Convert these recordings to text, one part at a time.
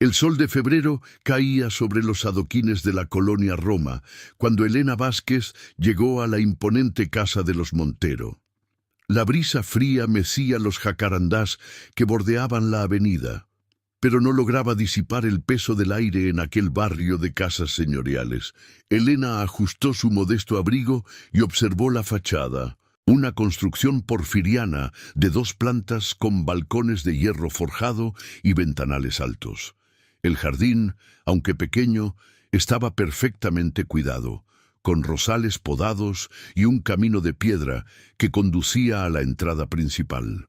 El sol de febrero caía sobre los adoquines de la colonia Roma, cuando Elena Vázquez llegó a la imponente casa de los Montero. La brisa fría mecía los jacarandás que bordeaban la avenida, pero no lograba disipar el peso del aire en aquel barrio de casas señoriales. Elena ajustó su modesto abrigo y observó la fachada, una construcción porfiriana de 2 plantas con balcones de hierro forjado y ventanales altos. El jardín, aunque pequeño, estaba perfectamente cuidado, con rosales podados y un camino de piedra que conducía a la entrada principal.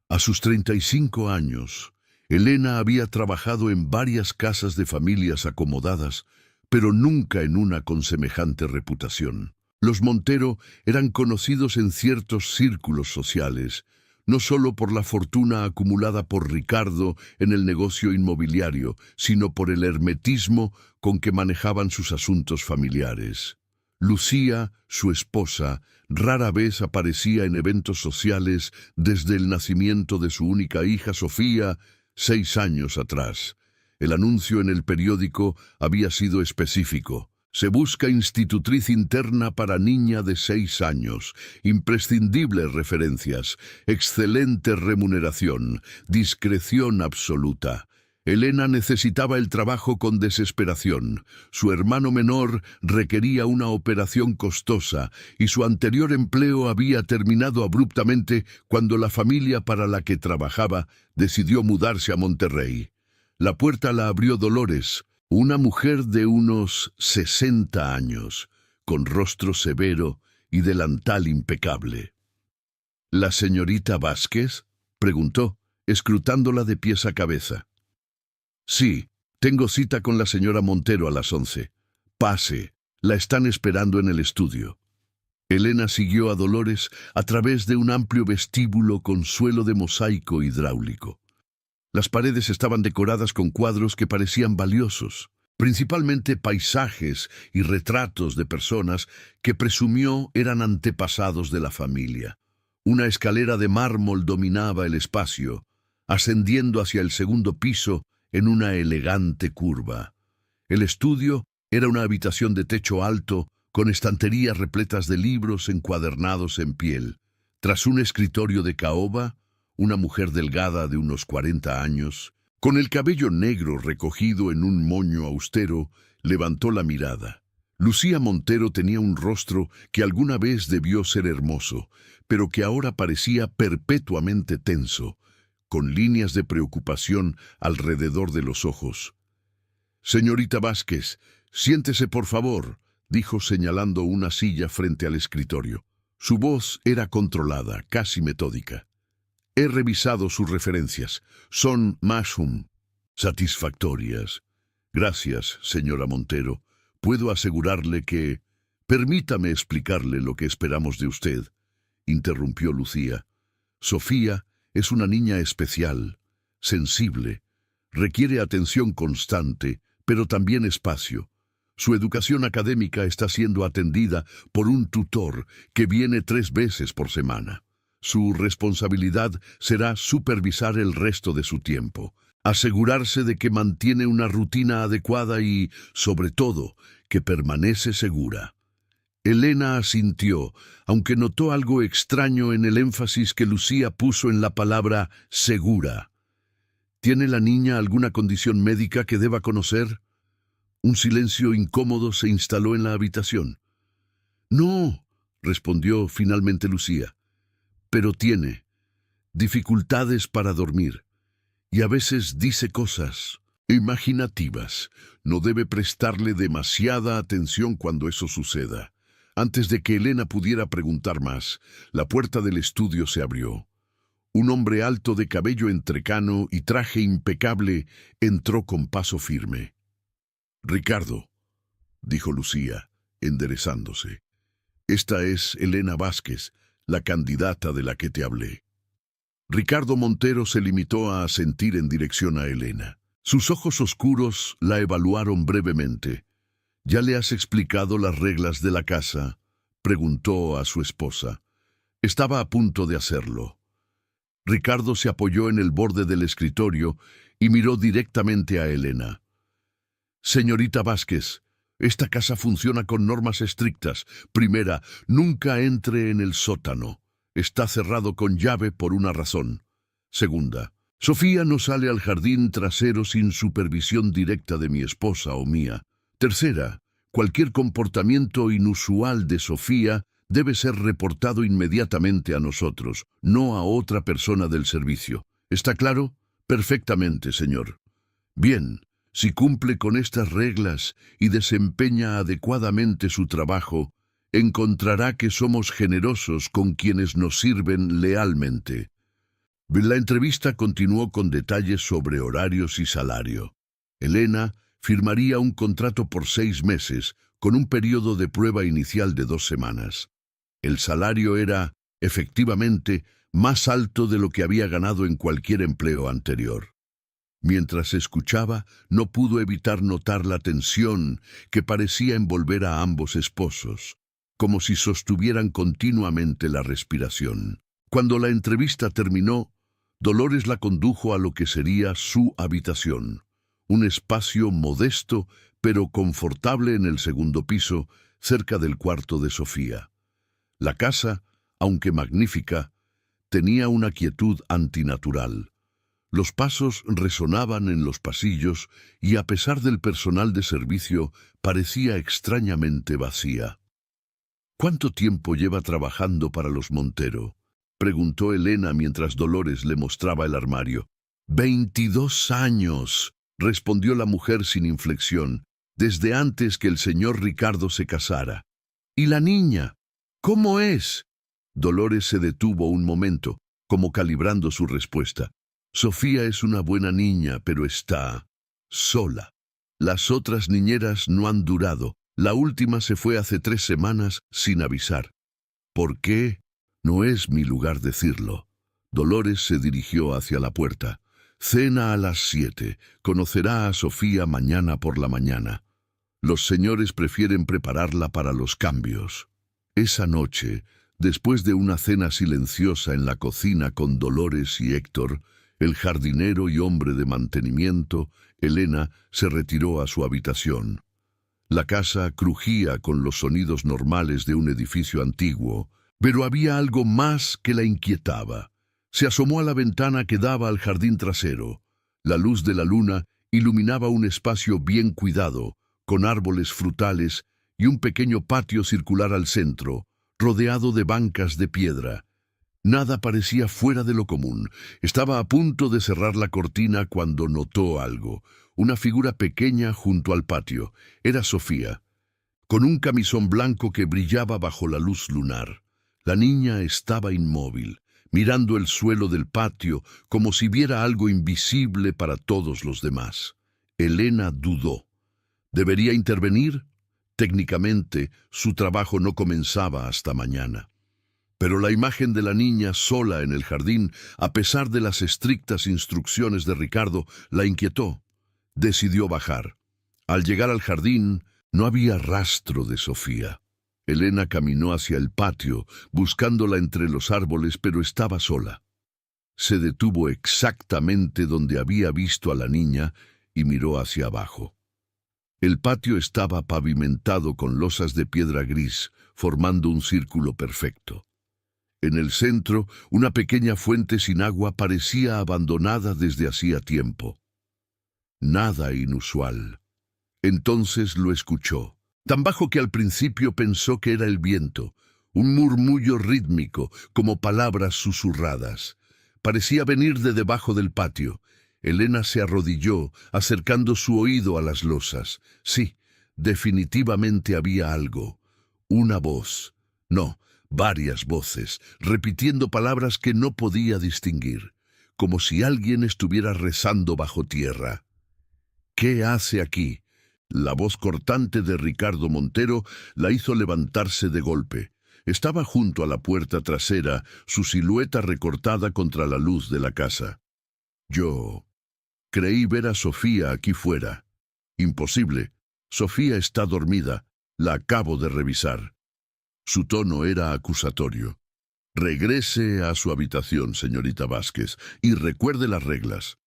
A sus 35 años, Elena había trabajado en varias casas de familias acomodadas, pero nunca en una con semejante reputación. Los Montero eran conocidos en ciertos círculos sociales, no solo por la fortuna acumulada por Ricardo en el negocio inmobiliario, sino por el hermetismo con que manejaban sus asuntos familiares. Lucía, su esposa, rara vez aparecía en eventos sociales desde el nacimiento de su única hija Sofía, 6 años atrás. El anuncio en el periódico había sido específico. Se busca institutriz interna para niña de 6 años, imprescindibles referencias, excelente remuneración, discreción absoluta. Elena necesitaba el trabajo con desesperación. Su hermano menor requería una operación costosa y su anterior empleo había terminado abruptamente cuando la familia para la que trabajaba decidió mudarse a Monterrey. La puerta la abrió Dolores, una mujer de unos 60 años, con rostro severo y delantal impecable. ¿La señorita Vázquez?, preguntó, escrutándola de pies a cabeza. Sí, tengo cita con la señora Montero a las 11. Pase, la están esperando en el estudio. Elena siguió a Dolores a través de un amplio vestíbulo con suelo de mosaico hidráulico. Las paredes estaban decoradas con cuadros que parecían valiosos, principalmente paisajes y retratos de personas que presumió eran antepasados de la familia. Una escalera de mármol dominaba el espacio, ascendiendo hacia el segundo piso en una elegante curva. El estudio era una habitación de techo alto, con estanterías repletas de libros encuadernados en piel. Tras un escritorio de caoba, una mujer delgada de unos 40 años, con el cabello negro recogido en un moño austero, levantó la mirada. Lucía Montero tenía un rostro que alguna vez debió ser hermoso, pero que ahora parecía perpetuamente tenso, con líneas de preocupación alrededor de los ojos. «Señorita Vázquez, siéntese por favor», dijo señalando una silla frente al escritorio. Su voz era controlada, casi metódica. «He revisado sus referencias. Son satisfactorias. Gracias, señora Montero. Puedo asegurarle que...» «Permítame explicarle lo que esperamos de usted», interrumpió Lucía. «Sofía es una niña especial, sensible, requiere atención constante, pero también espacio. Su educación académica está siendo atendida por un tutor que viene 3 veces por semana. Su responsabilidad será supervisar el resto de su tiempo, asegurarse de que mantiene una rutina adecuada y, sobre todo, que permanece segura». Elena asintió, aunque notó algo extraño en el énfasis que Lucía puso en la palabra segura. «¿Tiene la niña alguna condición médica que deba conocer?» Un silencio incómodo se instaló en la habitación. «No», respondió finalmente Lucía, «pero tiene dificultades para dormir y a veces dice cosas imaginativas. No debe prestarle demasiada atención cuando eso suceda». Antes de que Elena pudiera preguntar más, la puerta del estudio se abrió. Un hombre alto de cabello entrecano y traje impecable entró con paso firme. «Ricardo», dijo Lucía, enderezándose, «esta es Elena Vázquez, la candidata de la que te hablé». Ricardo Montero se limitó a asentir en dirección a Elena. Sus ojos oscuros la evaluaron brevemente. «¿Ya le has explicado las reglas de la casa?», preguntó a su esposa. Estaba a punto de hacerlo. Ricardo se apoyó en el borde del escritorio y miró directamente a Elena. Señorita Vázquez, esta casa funciona con normas estrictas. Primera, nunca entre en el sótano. Está cerrado con llave por una razón. Segunda, Sofía no sale al jardín trasero sin supervisión directa de mi esposa o mía. Tercera, cualquier comportamiento inusual de Sofía debe ser reportado inmediatamente a nosotros, no a otra persona del servicio. ¿Está claro? Perfectamente, señor. Bien, si cumple con estas reglas y desempeña adecuadamente su trabajo, encontrará que somos generosos con quienes nos sirven lealmente. La entrevista continuó con detalles sobre horarios y salario. Elena firmaría un contrato por 6 meses, con un periodo de prueba inicial de 2 semanas. El salario era, efectivamente, más alto de lo que había ganado en cualquier empleo anterior. Mientras escuchaba, no pudo evitar notar la tensión que parecía envolver a ambos esposos, como si sostuvieran continuamente la respiración. Cuando la entrevista terminó, Dolores la condujo a lo que sería su habitación, un espacio modesto pero confortable en el segundo piso, cerca del cuarto de Sofía. La casa, aunque magnífica, tenía una quietud antinatural. Los pasos resonaban en los pasillos y, a pesar del personal de servicio, parecía extrañamente vacía. ¿Cuánto tiempo lleva trabajando para los Montero?, preguntó Elena mientras Dolores le mostraba el armario. 22 años, respondió la mujer sin inflexión, desde antes que el señor Ricardo se casara. ¿Y la niña? ¿Cómo es? Dolores se detuvo un momento, como calibrando su respuesta. Sofía es una buena niña, pero está sola. Las otras niñeras no han durado. La última se fue hace 3 semanas sin avisar. ¿Por qué? No es mi lugar decirlo. Dolores se dirigió hacia la puerta. Cena a las 7. Conocerá a Sofía mañana por la mañana. Los señores prefieren prepararla para los cambios. Esa noche, después de una cena silenciosa en la cocina con Dolores y Héctor, el jardinero y hombre de mantenimiento, Elena, se retiró a su habitación. La casa crujía con los sonidos normales de un edificio antiguo, pero había algo más que la inquietaba. Se asomó a la ventana que daba al jardín trasero. La luz de la luna iluminaba un espacio bien cuidado, con árboles frutales y un pequeño patio circular al centro, rodeado de bancas de piedra. Nada parecía fuera de lo común. Estaba a punto de cerrar la cortina cuando notó algo. Una figura pequeña junto al patio. Era Sofía, con un camisón blanco que brillaba bajo la luz lunar. La niña estaba inmóvil, mirando el suelo del patio como si viera algo invisible para todos los demás. Elena dudó. ¿Debería intervenir? Técnicamente, su trabajo no comenzaba hasta mañana. Pero la imagen de la niña sola en el jardín, a pesar de las estrictas instrucciones de Ricardo, la inquietó. Decidió bajar. Al llegar al jardín, no había rastro de Sofía. Elena caminó hacia el patio, buscándola entre los árboles, pero estaba sola. Se detuvo exactamente donde había visto a la niña y miró hacia abajo. El patio estaba pavimentado con losas de piedra gris, formando un círculo perfecto. En el centro, una pequeña fuente sin agua parecía abandonada desde hacía tiempo. Nada inusual. Entonces lo escuchó, tan bajo que al principio pensó que era el viento, un murmullo rítmico, como palabras susurradas. Parecía venir de debajo del patio. Elena se arrodilló, acercando su oído a las losas. Sí, definitivamente había algo. Una voz. No, varias voces, repitiendo palabras que no podía distinguir, como si alguien estuviera rezando bajo tierra. ¿Qué hace aquí? La voz cortante de Ricardo Montero la hizo levantarse de golpe. Estaba junto a la puerta trasera, su silueta recortada contra la luz de la casa. Yo creí ver a Sofía aquí fuera. Imposible. Sofía está dormida. La acabo de revisar. Su tono era acusatorio. Regrese a su habitación, señorita Vázquez, y recuerde las reglas.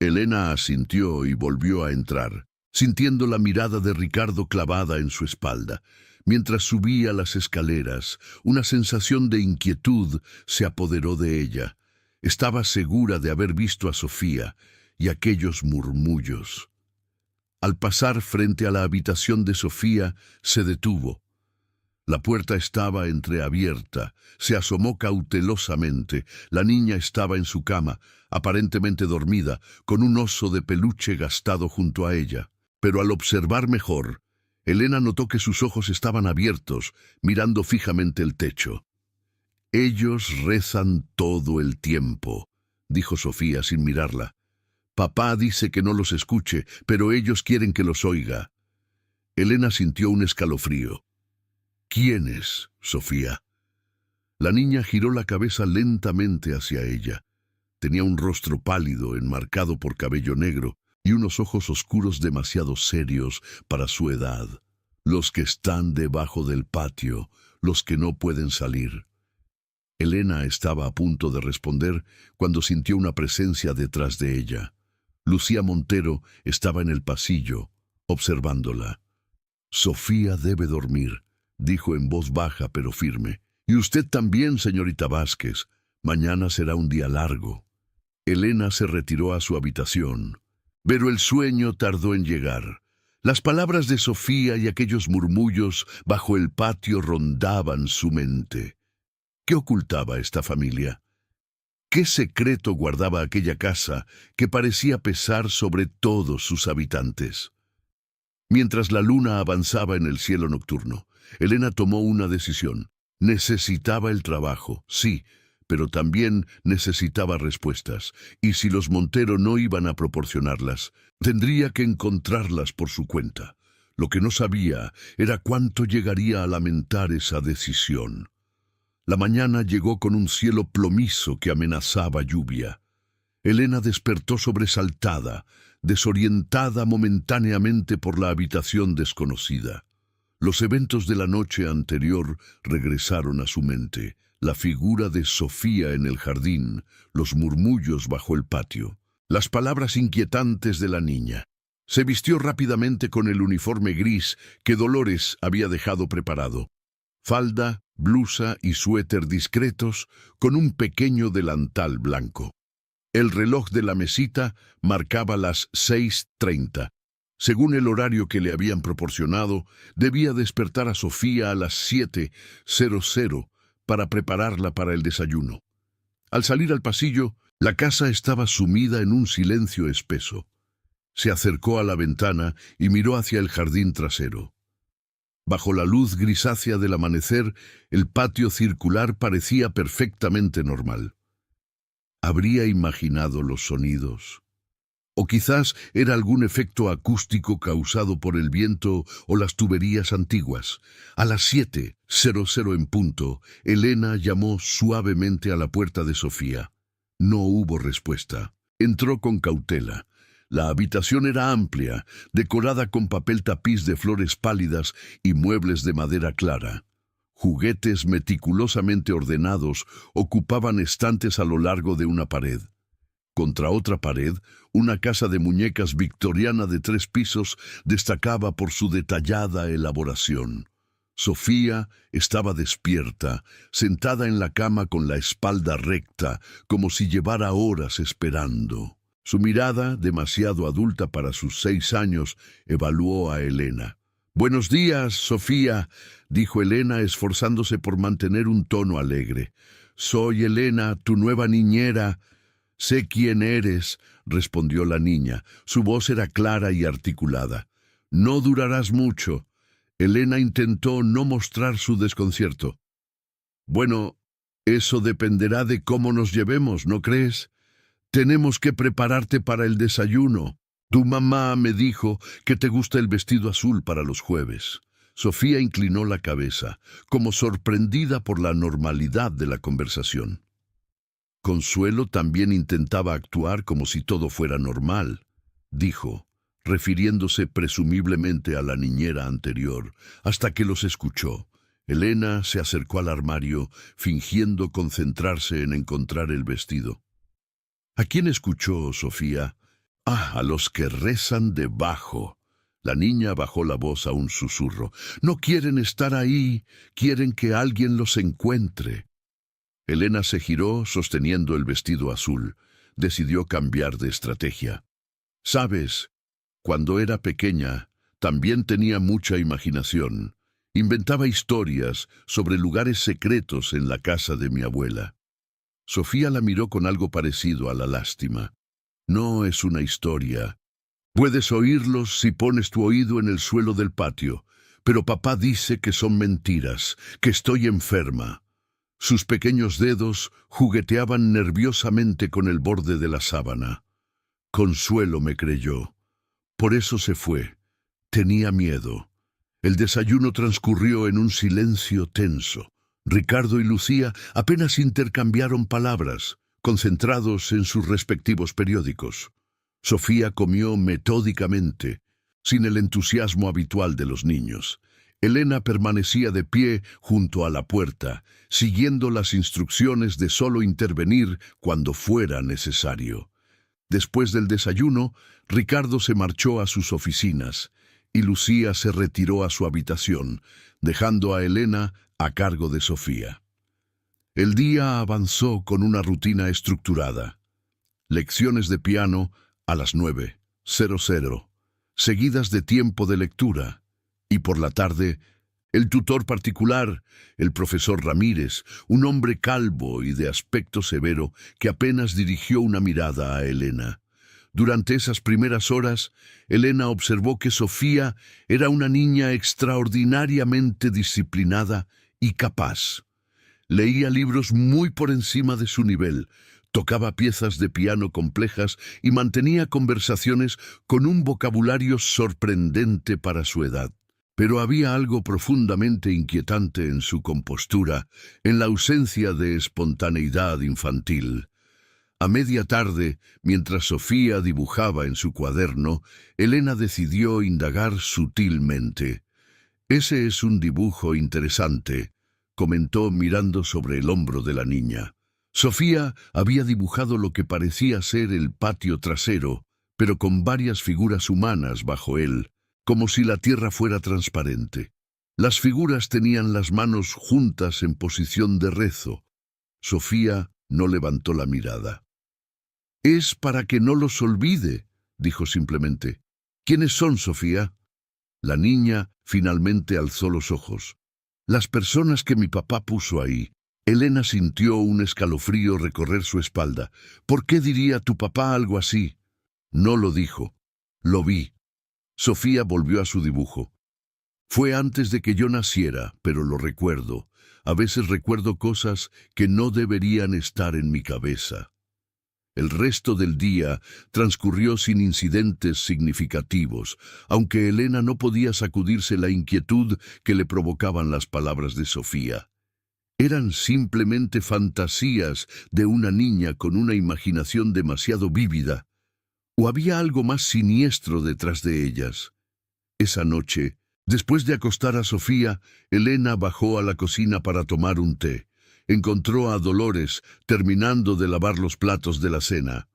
Elena asintió y volvió a entrar, sintiendo la mirada de Ricardo clavada en su espalda. Mientras subía las escaleras, una sensación de inquietud se apoderó de ella. Estaba segura de haber visto a Sofía y aquellos murmullos. Al pasar frente a la habitación de Sofía, se detuvo. La puerta estaba entreabierta. Se asomó cautelosamente. La niña estaba en su cama, aparentemente dormida, con un oso de peluche gastado junto a ella. Pero al observar mejor, Elena notó que sus ojos estaban abiertos, mirando fijamente el techo. «Ellos rezan todo el tiempo», dijo Sofía sin mirarla. «Papá dice que no los escuche, pero ellos quieren que los oiga». Elena sintió un escalofrío. «¿Quiénes, Sofía?» La niña giró la cabeza lentamente hacia ella. Tenía un rostro pálido, enmarcado por cabello negro, y unos ojos oscuros demasiado serios para su edad. «Los que están debajo del patio, los que no pueden salir». Elena estaba a punto de responder cuando sintió una presencia detrás de ella. Lucía Montero estaba en el pasillo, observándola. «Sofía debe dormir», dijo en voz baja pero firme. «Y usted también, señorita Vázquez. Mañana será un día largo». Elena se retiró a su habitación, pero el sueño tardó en llegar. Las palabras de Sofía y aquellos murmullos bajo el patio rondaban su mente. ¿Qué ocultaba esta familia? ¿Qué secreto guardaba aquella casa que parecía pesar sobre todos sus habitantes? Mientras la luna avanzaba en el cielo nocturno, Elena tomó una decisión. Necesitaba el trabajo, sí, pero también necesitaba respuestas, y si los Montero no iban a proporcionarlas, tendría que encontrarlas por su cuenta. Lo que no sabía era cuánto llegaría a lamentar esa decisión. La mañana llegó con un cielo plomizo que amenazaba lluvia. Elena despertó sobresaltada, desorientada momentáneamente por la habitación desconocida. Los eventos de la noche anterior regresaron a su mente. La figura de Sofía en el jardín, los murmullos bajo el patio, las palabras inquietantes de la niña. Se vistió rápidamente con el uniforme gris que Dolores había dejado preparado. Falda, blusa y suéter discretos con un pequeño delantal blanco. El reloj de la mesita marcaba las 6:30. Según el horario que le habían proporcionado, debía despertar a Sofía a las 7:00 para prepararla para el desayuno. Al salir al pasillo, la casa estaba sumida en un silencio espeso. Se acercó a la ventana y miró hacia el jardín trasero. Bajo la luz grisácea del amanecer, el patio circular parecía perfectamente normal. ¿Habría imaginado los sonidos? O quizás era algún efecto acústico causado por el viento o las tuberías antiguas. A las 7:00 en punto, Elena llamó suavemente a la puerta de Sofía. No hubo respuesta. Entró con cautela. La habitación era amplia, decorada con papel tapiz de flores pálidas y muebles de madera clara. Juguetes meticulosamente ordenados ocupaban estantes a lo largo de una pared. Contra otra pared, una casa de muñecas victoriana de 3 pisos destacaba por su detallada elaboración. Sofía estaba despierta, sentada en la cama con la espalda recta, como si llevara horas esperando. Su mirada, demasiado adulta para sus 6 años, evaluó a Elena. «Buenos días, Sofía», dijo Elena, esforzándose por mantener un tono alegre. «Soy Elena, tu nueva niñera». «Sé quién eres», respondió la niña. Su voz era clara y articulada. «No durarás mucho». Elena intentó no mostrar su desconcierto. «Bueno, eso dependerá de cómo nos llevemos, ¿no crees? Tenemos que prepararte para el desayuno. Tu mamá me dijo que te gusta el vestido azul para los jueves». Sofía inclinó la cabeza, como sorprendida por la normalidad de la conversación. Consuelo también intentaba actuar como si todo fuera normal, dijo, refiriéndose presumiblemente a la niñera anterior, hasta que los escuchó. Elena se acercó al armario, fingiendo concentrarse en encontrar el vestido. «¿A quién escuchó, Sofía?» Ah, a los que rezan debajo. La niña bajó la voz a un susurro. No quieren estar ahí, quieren que alguien los encuentre. Elena se giró sosteniendo el vestido azul. Decidió cambiar de estrategia. Sabes, cuando era pequeña, también tenía mucha imaginación. Inventaba historias sobre lugares secretos en la casa de mi abuela. Sofía la miró con algo parecido a la lástima. No es una historia. Puedes oírlos si pones tu oído en el suelo del patio, pero papá dice que son mentiras, que estoy enferma. Sus pequeños dedos jugueteaban nerviosamente con el borde de la sábana. Consuelo me creyó. Por eso se fue. Tenía miedo. El desayuno transcurrió en un silencio tenso. Ricardo y Lucía apenas intercambiaron palabras, concentrados en sus respectivos periódicos. Sofía comió metódicamente, sin el entusiasmo habitual de los niños. Elena permanecía de pie junto a la puerta, siguiendo las instrucciones de solo intervenir cuando fuera necesario. Después del desayuno, Ricardo se marchó a sus oficinas y Lucía se retiró a su habitación, dejando a Elena a cargo de Sofía. El día avanzó con una rutina estructurada. Lecciones de piano a las 9:00, seguidas de tiempo de lectura, y por la tarde, el tutor particular, el profesor Ramírez, un hombre calvo y de aspecto severo que apenas dirigió una mirada a Elena. Durante esas primeras horas, Elena observó que Sofía era una niña extraordinariamente disciplinada y capaz. Leía libros muy por encima de su nivel, tocaba piezas de piano complejas y mantenía conversaciones con un vocabulario sorprendente para su edad. Pero había algo profundamente inquietante en su compostura, en la ausencia de espontaneidad infantil. A media tarde, mientras Sofía dibujaba en su cuaderno, Elena decidió indagar sutilmente. «Ese es un dibujo interesante», comentó mirando sobre el hombro de la niña. Sofía había dibujado lo que parecía ser el patio trasero, pero con varias figuras humanas bajo él, como si la tierra fuera transparente. Las figuras tenían las manos juntas en posición de rezo. Sofía no levantó la mirada. «Es para que no los olvide», dijo simplemente. «¿Quiénes son, Sofía?» La niña finalmente alzó los ojos. «Las personas que mi papá puso ahí». Elena sintió un escalofrío recorrer su espalda. «¿Por qué diría tu papá algo así?» «No lo dijo. Lo vi». Sofía volvió a su dibujo. «Fue antes de que yo naciera, pero lo recuerdo. A veces recuerdo cosas que no deberían estar en mi cabeza». El resto del día transcurrió sin incidentes significativos, aunque Elena no podía sacudirse la inquietud que le provocaban las palabras de Sofía. Eran simplemente fantasías de una niña con una imaginación demasiado vívida, ¿o había algo más siniestro detrás de ellas? Esa noche, después de acostar a Sofía, Elena bajó a la cocina para tomar un té. Encontró a Dolores terminando de lavar los platos de la cena.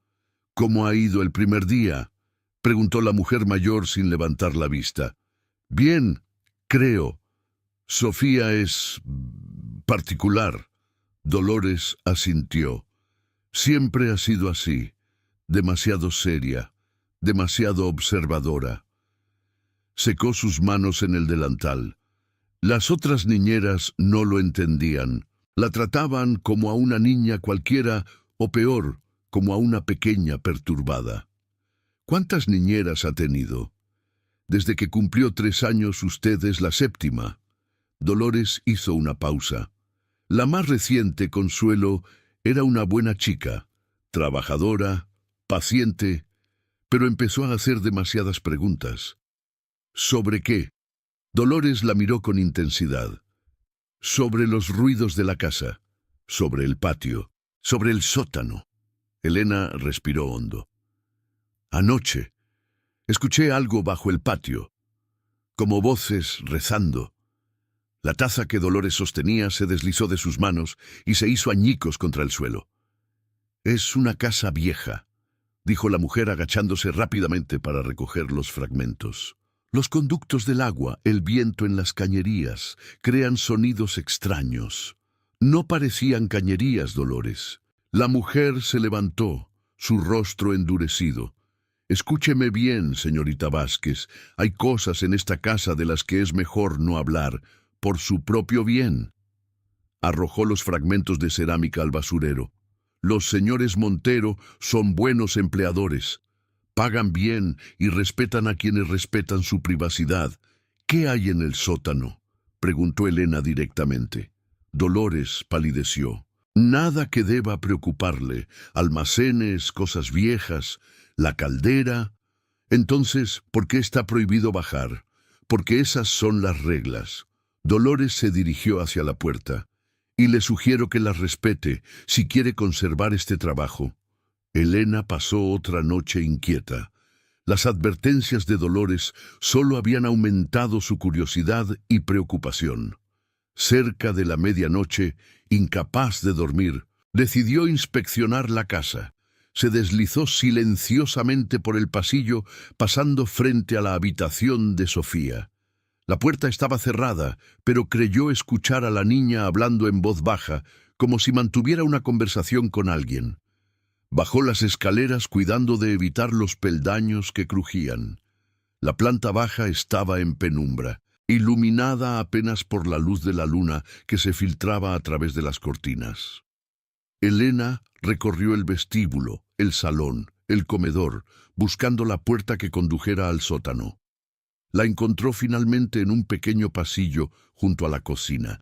«¿Cómo ha ido el primer día?», preguntó la mujer mayor sin levantar la vista. «Bien, creo. Sofía es particular». Dolores asintió. «Siempre ha sido así, demasiado seria, demasiado observadora». Secó sus manos en el delantal. Las otras niñeras no lo entendían. La trataban como a una niña cualquiera, o peor, como a una pequeña perturbada. ¿Cuántas niñeras ha tenido? Desde que cumplió 3 años usted es la 7ª. Dolores hizo una pausa. La más reciente, Consuelo, era una buena chica, trabajadora, paciente, pero empezó a hacer demasiadas preguntas. ¿Sobre qué? Dolores la miró con intensidad. Sobre los ruidos de la casa, sobre el patio, sobre el sótano. Elena respiró hondo. Anoche, escuché algo bajo el patio, como voces rezando. La taza que Dolores sostenía se deslizó de sus manos y se hizo añicos contra el suelo. Es una casa vieja, dijo la mujer agachándose rápidamente para recoger los fragmentos. Los conductos del agua, el viento en las cañerías, crean sonidos extraños. No parecían cañerías, Dolores. La mujer se levantó, su rostro endurecido. Escúcheme bien, señorita Vázquez. Hay cosas en esta casa de las que es mejor no hablar, por su propio bien. Arrojó los fragmentos de cerámica al basurero. Los señores Montero son buenos empleadores. Pagan bien y respetan a quienes respetan su privacidad. ¿Qué hay en el sótano?, preguntó Elena directamente. Dolores palideció. Nada que deba preocuparle. Almacenes, cosas viejas, la caldera. Entonces, ¿por qué está prohibido bajar? Porque esas son las reglas. Dolores se dirigió hacia la puerta. Y le sugiero que las respete si quiere conservar este trabajo. Elena pasó otra noche inquieta. Las advertencias de Dolores solo habían aumentado su curiosidad y preocupación. Cerca de la medianoche, incapaz de dormir, decidió inspeccionar la casa. Se deslizó silenciosamente por el pasillo, pasando frente a la habitación de Sofía. La puerta estaba cerrada, pero creyó escuchar a la niña hablando en voz baja, como si mantuviera una conversación con alguien. Bajó las escaleras cuidando de evitar los peldaños que crujían. La planta baja estaba en penumbra, iluminada apenas por la luz de la luna que se filtraba a través de las cortinas. Elena recorrió el vestíbulo, el salón, el comedor, buscando la puerta que condujera al sótano. La encontró finalmente en un pequeño pasillo junto a la cocina,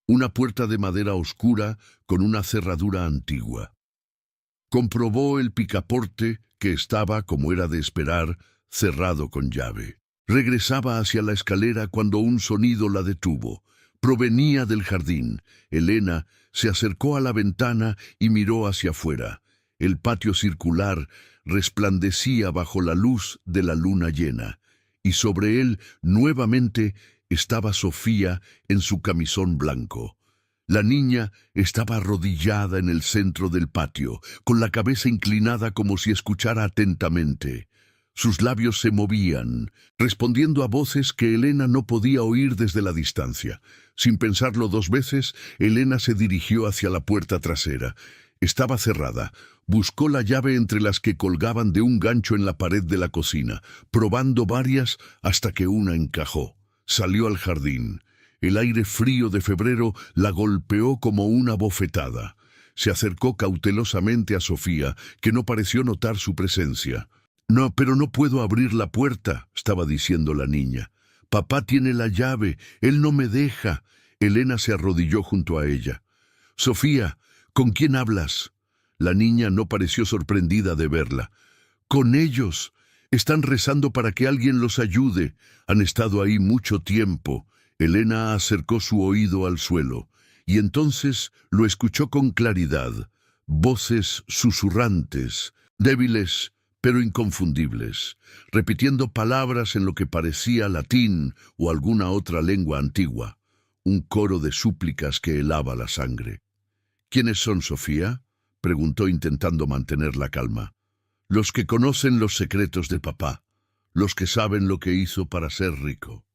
una puerta de madera oscura con una cerradura antigua. Comprobó el picaporte, que estaba, como era de esperar, cerrado con llave. Regresaba hacia la escalera cuando un sonido la detuvo. Provenía del jardín. Elena se acercó a la ventana y miró hacia afuera. El patio circular resplandecía bajo la luz de la luna llena, y sobre él nuevamente estaba Sofía en su camisón blanco. La niña estaba arrodillada en el centro del patio, con la cabeza inclinada como si escuchara atentamente. Sus labios se movían, respondiendo a voces que Elena no podía oír desde la distancia. Sin pensarlo dos veces, Elena se dirigió hacia la puerta trasera. Estaba cerrada. Buscó la llave entre las que colgaban de un gancho en la pared de la cocina, probando varias hasta que una encajó. Salió al jardín. El aire frío de febrero la golpeó como una bofetada. Se acercó cautelosamente a Sofía, que no pareció notar su presencia. «No, pero no puedo abrir la puerta», estaba diciendo la niña. «Papá tiene la llave, él no me deja». Elena se arrodilló junto a ella. «Sofía, ¿con quién hablas?». La niña no pareció sorprendida de verla. «Con ellos. Están rezando para que alguien los ayude. Han estado ahí mucho tiempo». Elena acercó su oído al suelo, y entonces lo escuchó con claridad. Voces susurrantes, débiles pero inconfundibles, repitiendo palabras en lo que parecía latín o alguna otra lengua antigua. Un coro de súplicas que helaba la sangre. «¿Quiénes son, Sofía?», preguntó intentando mantener la calma. «Los que conocen los secretos de papá, los que saben lo que hizo para ser rico».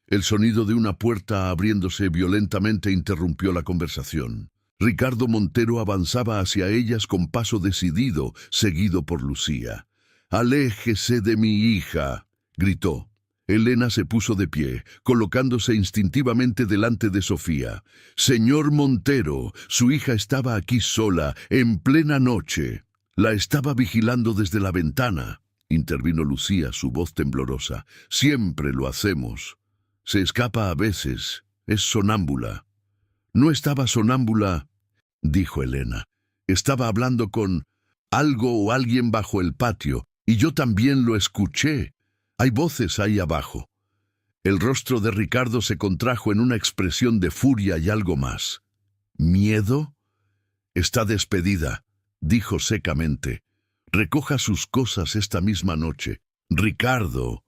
El sonido de una puerta abriéndose violentamente interrumpió la conversación. Ricardo Montero avanzaba hacia ellas con paso decidido, seguido por Lucía. «¡Aléjese de mi hija!», gritó. Elena se puso de pie, colocándose instintivamente delante de Sofía. «Señor Montero, su hija estaba aquí sola, en plena noche». «La estaba vigilando desde la ventana», intervino Lucía, su voz temblorosa. «Siempre lo hacemos. Se escapa a veces. Es sonámbula». «No estaba sonámbula», dijo Elena. «Estaba hablando con algo o alguien bajo el patio, y yo también lo escuché. Hay voces ahí abajo». El rostro de Ricardo se contrajo en una expresión de furia y algo más. «¿Miedo?». «Está despedida», dijo secamente. «Recoja sus cosas esta misma noche». «Ricardo»,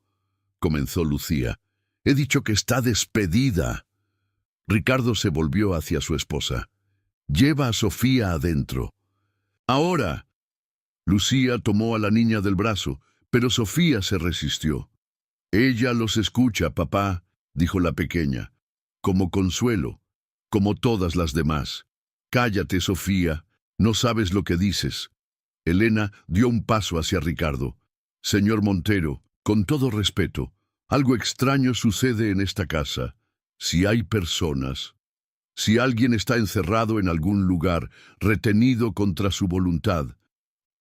comenzó Lucía. «He dicho que está despedida». Ricardo se volvió hacia su esposa. «Lleva a Sofía adentro». «Ahora». Lucía tomó a la niña del brazo, pero Sofía se resistió. «Ella los escucha, papá», dijo la pequeña, como consuelo, como todas las demás. «Cállate, Sofía, no sabes lo que dices». Elena dio un paso hacia Ricardo. «Señor Montero, con todo respeto, algo extraño sucede en esta casa. Si hay personas, si alguien está encerrado en algún lugar, retenido contra su voluntad».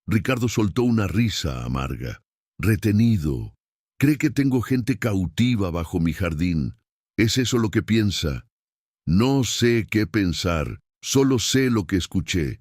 Ricardo soltó una risa amarga. «Retenido. Cree que tengo gente cautiva bajo mi jardín. ¿Es eso lo que piensa?» «No sé qué pensar, solo sé lo que escuché.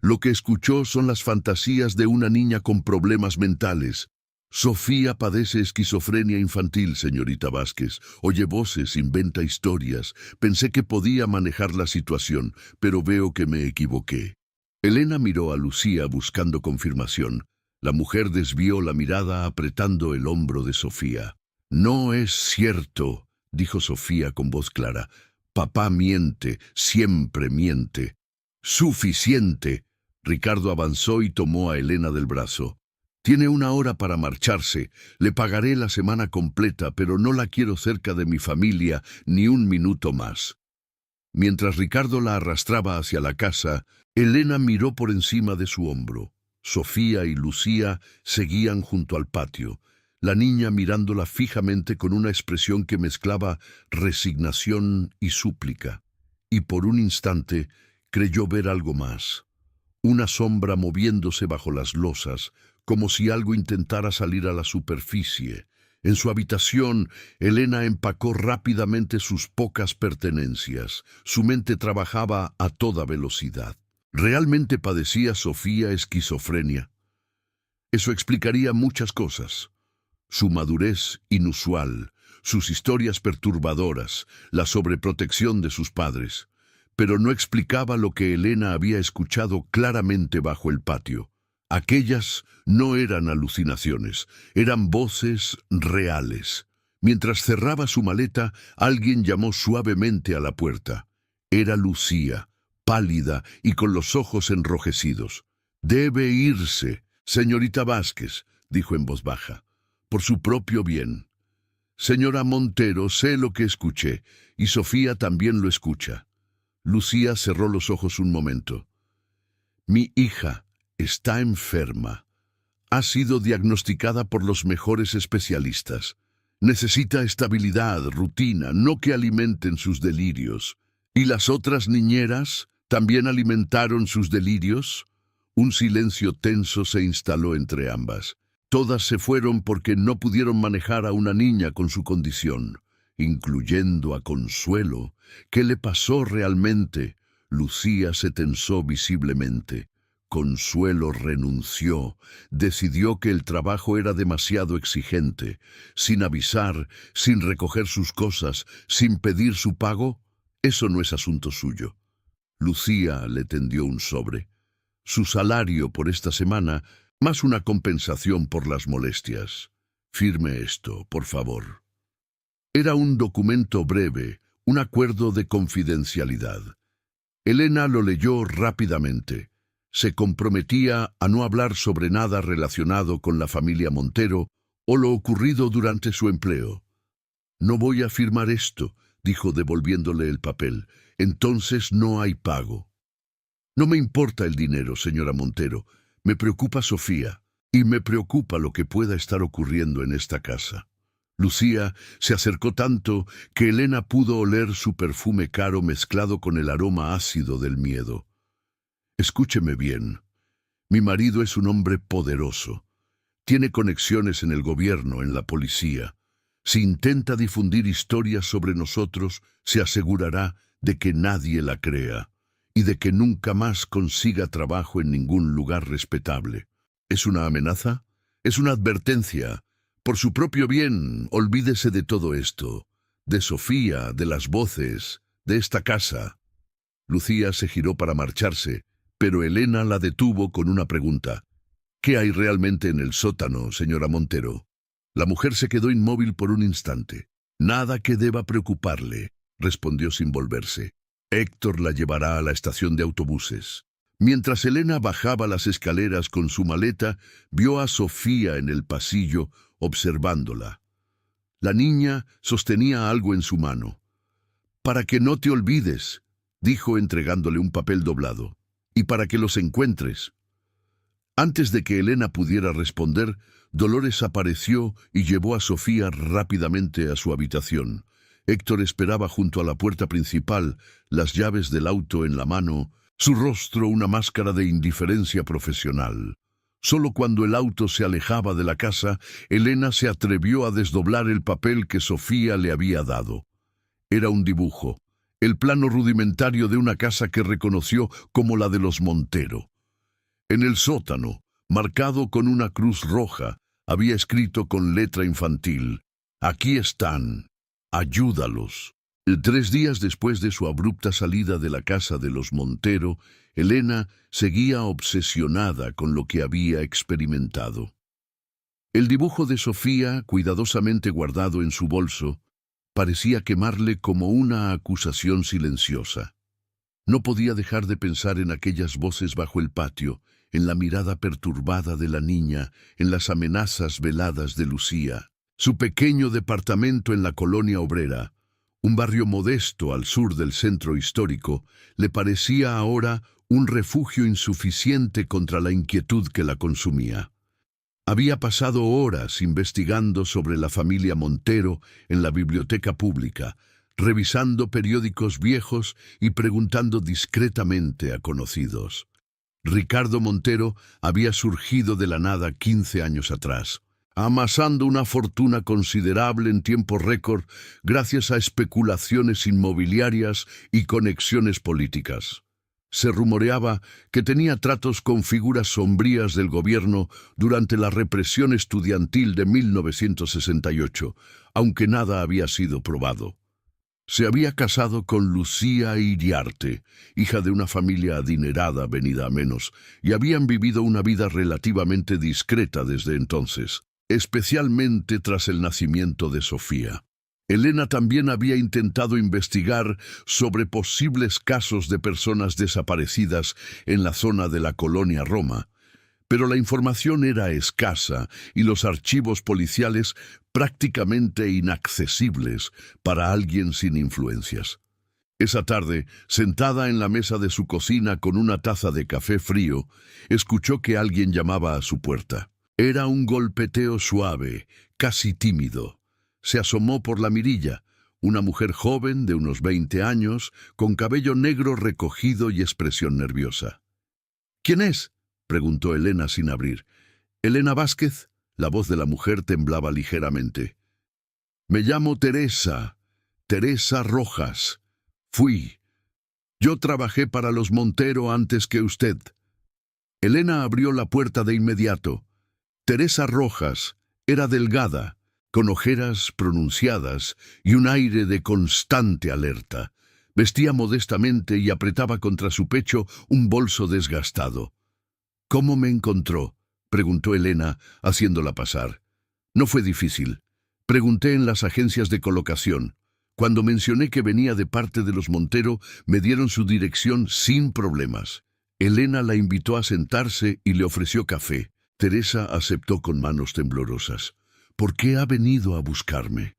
Lo que escuchó son las fantasías de una niña con problemas mentales. Sofía padece esquizofrenia infantil, señorita Vázquez. Oye voces, inventa historias. Pensé que podía manejar la situación, pero veo que me equivoqué». Elena miró a Lucía buscando confirmación. La mujer desvió la mirada apretando el hombro de Sofía. «No es cierto», dijo Sofía con voz clara. «Papá miente, siempre miente». «Suficiente». Ricardo avanzó y tomó a Elena del brazo. «Tiene una hora para marcharse. Le pagaré la semana completa, pero no la quiero cerca de mi familia ni un minuto más». Mientras Ricardo la arrastraba hacia la casa, Elena miró por encima de su hombro. Sofía y Lucía seguían junto al patio, la niña mirándola fijamente con una expresión que mezclaba resignación y súplica. Y por un instante creyó ver algo más. Una sombra moviéndose bajo las losas, como si algo intentara salir a la superficie. En su habitación, Elena empacó rápidamente sus pocas pertenencias. Su mente trabajaba a toda velocidad. ¿Realmente padecía Sofía esquizofrenia? Eso explicaría muchas cosas. Su madurez inusual, sus historias perturbadoras, la sobreprotección de sus padres. Pero no explicaba lo que Elena había escuchado claramente bajo el patio. Aquellas no eran alucinaciones, eran voces reales. Mientras cerraba su maleta, alguien llamó suavemente a la puerta. Era Lucía, pálida y con los ojos enrojecidos. «Debe irse, señorita Vázquez», dijo en voz baja, «por su propio bien». «Señora Montero, sé lo que escuché, y Sofía también lo escucha». Lucía cerró los ojos un momento. «Mi hija está enferma. Ha sido diagnosticada por los mejores especialistas. Necesita estabilidad, rutina, no que alimenten sus delirios». «¿Y las otras niñeras también alimentaron sus delirios?» Un silencio tenso se instaló entre ambas. Todas se fueron porque no pudieron manejar a una niña con su condición, incluyendo a Consuelo. ¿Qué le pasó realmente? Lucía se tensó visiblemente. Consuelo renunció, decidió que el trabajo era demasiado exigente. Sin avisar, sin recoger sus cosas, sin pedir su pago, eso no es asunto suyo. Lucía le tendió un sobre. Su salario por esta semana, más una compensación por las molestias. «Firme esto, por favor». Era un documento breve, un acuerdo de confidencialidad. Elena lo leyó rápidamente. Se comprometía a no hablar sobre nada relacionado con la familia Montero o lo ocurrido durante su empleo. «No voy a firmar esto», dijo devolviéndole el papel. «Entonces no hay pago». «No me importa el dinero, señora Montero. Me preocupa Sofía, y me preocupa lo que pueda estar ocurriendo en esta casa». Lucía se acercó tanto que Elena pudo oler su perfume caro mezclado con el aroma ácido del miedo. «Escúcheme bien. Mi marido es un hombre poderoso. Tiene conexiones en el gobierno, en la policía. Si intenta difundir historias sobre nosotros, se asegurará de que nadie la crea y de que nunca más consiga trabajo en ningún lugar respetable. ¿Es una amenaza? Es una advertencia. Por su propio bien, olvídese de todo esto, de Sofía, de las voces, de esta casa». Lucía se giró para marcharse, pero Elena la detuvo con una pregunta. «¿Qué hay realmente en el sótano, señora Montero?» La mujer se quedó inmóvil por un instante. «Nada que deba preocuparle», respondió sin volverse. «Héctor la llevará a la estación de autobuses. Mientras Elena bajaba las escaleras con su maleta, vio a Sofía en el pasillo, observándola. La niña sostenía algo en su mano. «Para que no te olvides», dijo entregándole un papel doblado, «y para que los encuentres». Antes de que Elena pudiera responder, Dolores apareció y llevó a Sofía rápidamente a su habitación. Héctor esperaba junto a la puerta principal, las llaves del auto en la mano, su rostro una máscara de indiferencia profesional. Solo cuando el auto se alejaba de la casa, Elena se atrevió a desdoblar el papel que Sofía le había dado. Era un dibujo, el plano rudimentario de una casa que reconoció como la de los Montero. En el sótano, marcado con una cruz roja, había escrito con letra infantil: «Aquí están, ayúdalos». 3 días después de su abrupta salida de la casa de los Montero, Elena seguía obsesionada con lo que había experimentado. El dibujo de Sofía, cuidadosamente guardado en su bolso, parecía quemarle como una acusación silenciosa. No podía dejar de pensar en aquellas voces bajo el patio, en la mirada perturbada de la niña, en las amenazas veladas de Lucía. Su pequeño departamento en la colonia obrera, un barrio modesto al sur del centro histórico, le parecía ahora un refugio insuficiente contra la inquietud que la consumía. Había pasado horas investigando sobre la familia Montero en la biblioteca pública, revisando periódicos viejos y preguntando discretamente a conocidos. Ricardo Montero había surgido de la nada 15 años atrás, amasando una fortuna considerable en tiempo récord gracias a especulaciones inmobiliarias y conexiones políticas. Se rumoreaba que tenía tratos con figuras sombrías del gobierno durante la represión estudiantil de 1968, aunque nada había sido probado. Se había casado con Lucía Iriarte, hija de una familia adinerada venida a menos, y habían vivido una vida relativamente discreta desde entonces, especialmente tras el nacimiento de Sofía. Elena también había intentado investigar sobre posibles casos de personas desaparecidas en la zona de la colonia Roma, pero la información era escasa y los archivos policiales prácticamente inaccesibles para alguien sin influencias. Esa tarde, sentada en la mesa de su cocina con una taza de café frío, escuchó que alguien llamaba a su puerta. Era un golpeteo suave, casi tímido. Se asomó por la mirilla, una mujer joven de unos 20 años, con cabello negro recogido y expresión nerviosa. «¿Quién es?», preguntó Elena sin abrir. «¿Elena Vázquez?». La voz de la mujer temblaba ligeramente. «Me llamo Teresa, Teresa Rojas. Yo trabajé para los Montero antes que usted». Elena abrió la puerta de inmediato. Teresa Rojas era delgada, con ojeras pronunciadas y un aire de constante alerta. Vestía modestamente y apretaba contra su pecho un bolso desgastado. «¿Cómo me encontró?», preguntó Elena, haciéndola pasar. «No fue difícil. Pregunté en las agencias de colocación. Cuando mencioné que venía de parte de los Montero, me dieron su dirección sin problemas». Elena la invitó a sentarse y le ofreció café. Teresa aceptó con manos temblorosas. «¿Por qué ha venido a buscarme?».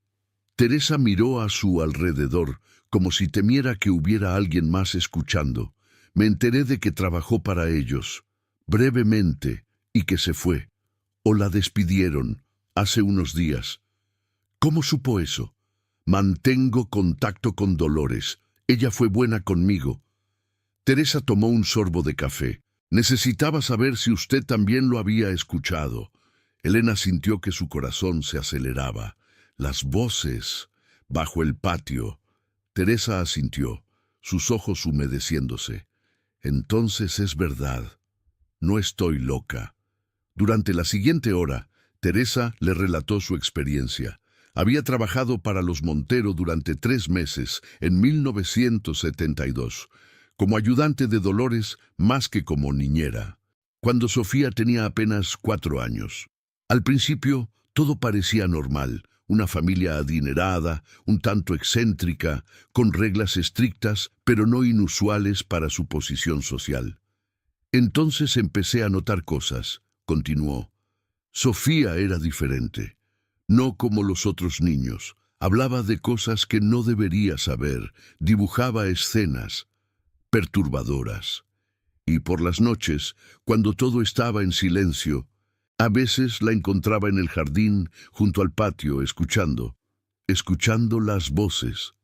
Teresa miró a su alrededor, como si temiera que hubiera alguien más escuchando. «Me enteré de que trabajó para ellos, brevemente, y que se fue. O la despidieron, hace unos días». «¿Cómo supo eso?». «Mantengo contacto con Dolores. Ella fue buena conmigo». Teresa tomó un sorbo de café. «Necesitaba saber si usted también lo había escuchado». Elena sintió que su corazón se aceleraba. Las voces bajo el patio. Teresa asintió, sus ojos humedeciéndose. «Entonces es verdad. No estoy loca». Durante la siguiente hora, Teresa le relató su experiencia. Había trabajado para los Montero durante 3 meses, en 1972, como ayudante de Dolores más que como niñera, cuando Sofía tenía apenas 4 años. Al principio, todo parecía normal, una familia adinerada, un tanto excéntrica, con reglas estrictas, pero no inusuales para su posición social. Entonces empecé a notar cosas, continuó. Sofía era diferente, no como los otros niños. Hablaba de cosas que no debería saber, dibujaba escenas perturbadoras. Y por las noches, cuando todo estaba en silencio, a veces la encontraba en el jardín, junto al patio, escuchando las voces.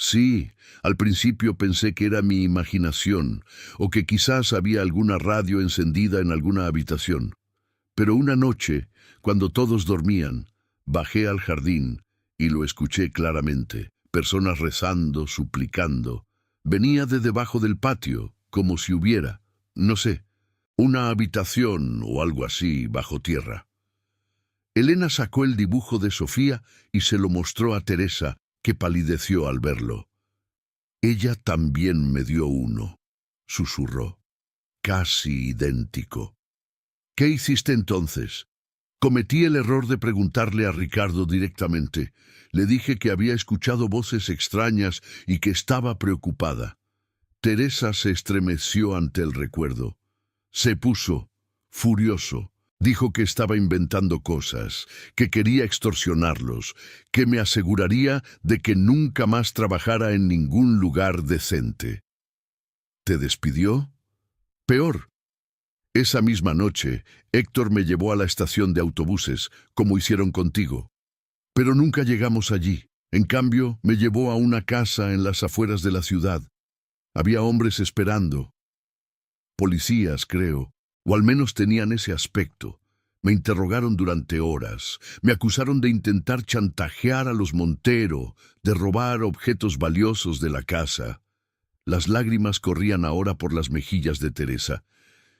Sí, al principio pensé que era mi imaginación, o que quizás había alguna radio encendida en alguna habitación. Pero una noche, cuando todos dormían, bajé al jardín y lo escuché claramente. Personas rezando, suplicando. Venía de debajo del patio, como si hubiera, no sé, una habitación o algo así bajo tierra. Elena sacó el dibujo de Sofía y se lo mostró a Teresa, que palideció al verlo. Ella también me dio uno, susurró, casi idéntico. ¿Qué hiciste entonces? Cometí el error de preguntarle a Ricardo directamente. Le dije que había escuchado voces extrañas y que estaba preocupada. Teresa se estremeció ante el recuerdo. Se puso furioso. Dijo que estaba inventando cosas, que quería extorsionarlos, que me aseguraría de que nunca más trabajara en ningún lugar decente. ¿Te despidió? Peor. Esa misma noche, Héctor me llevó a la estación de autobuses, como hicieron contigo. Pero nunca llegamos allí. En cambio, me llevó a una casa en las afueras de la ciudad. Había hombres esperando. Policías, creo, o al menos tenían ese aspecto. Me interrogaron durante horas. Me acusaron de intentar chantajear a los Montero, de robar objetos valiosos de la casa. Las lágrimas corrían ahora por las mejillas de Teresa.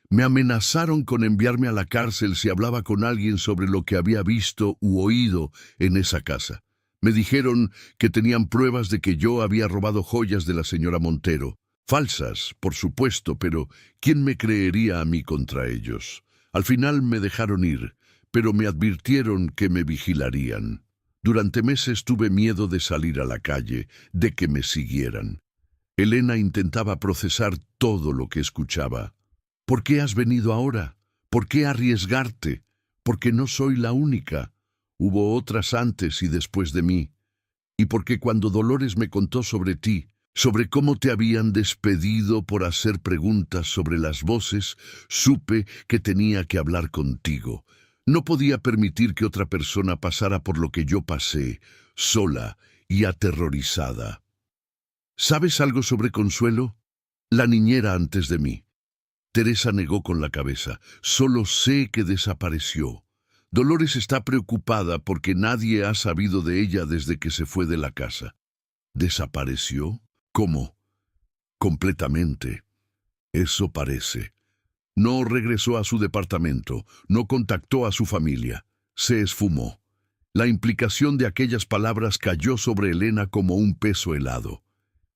Me amenazaron con enviarme a la cárcel si hablaba con alguien sobre lo que había visto u oído en esa casa. Me dijeron que tenían pruebas de que yo había robado joyas de la señora Montero. Falsas, por supuesto, pero ¿quién me creería a mí contra ellos? Al final me dejaron ir, pero me advirtieron que me vigilarían. Durante meses tuve miedo de salir a la calle, de que me siguieran. Elena intentaba procesar todo lo que escuchaba. ¿Por qué has venido ahora? ¿Por qué arriesgarte? Porque no soy la única. Hubo otras antes y después de mí. Y porque cuando Dolores me contó sobre ti, sobre cómo te habían despedido por hacer preguntas sobre las voces, supe que tenía que hablar contigo. No podía permitir que otra persona pasara por lo que yo pasé, sola y aterrorizada. ¿Sabes algo sobre Consuelo? La niñera antes de mí. Teresa negó con la cabeza. Solo sé que desapareció. Dolores está preocupada porque nadie ha sabido de ella desde que se fue de la casa. ¿Desapareció? ¿Cómo? Completamente. Eso parece. No regresó a su departamento, no contactó a su familia. Se esfumó. La implicación de aquellas palabras cayó sobre Elena como un peso helado.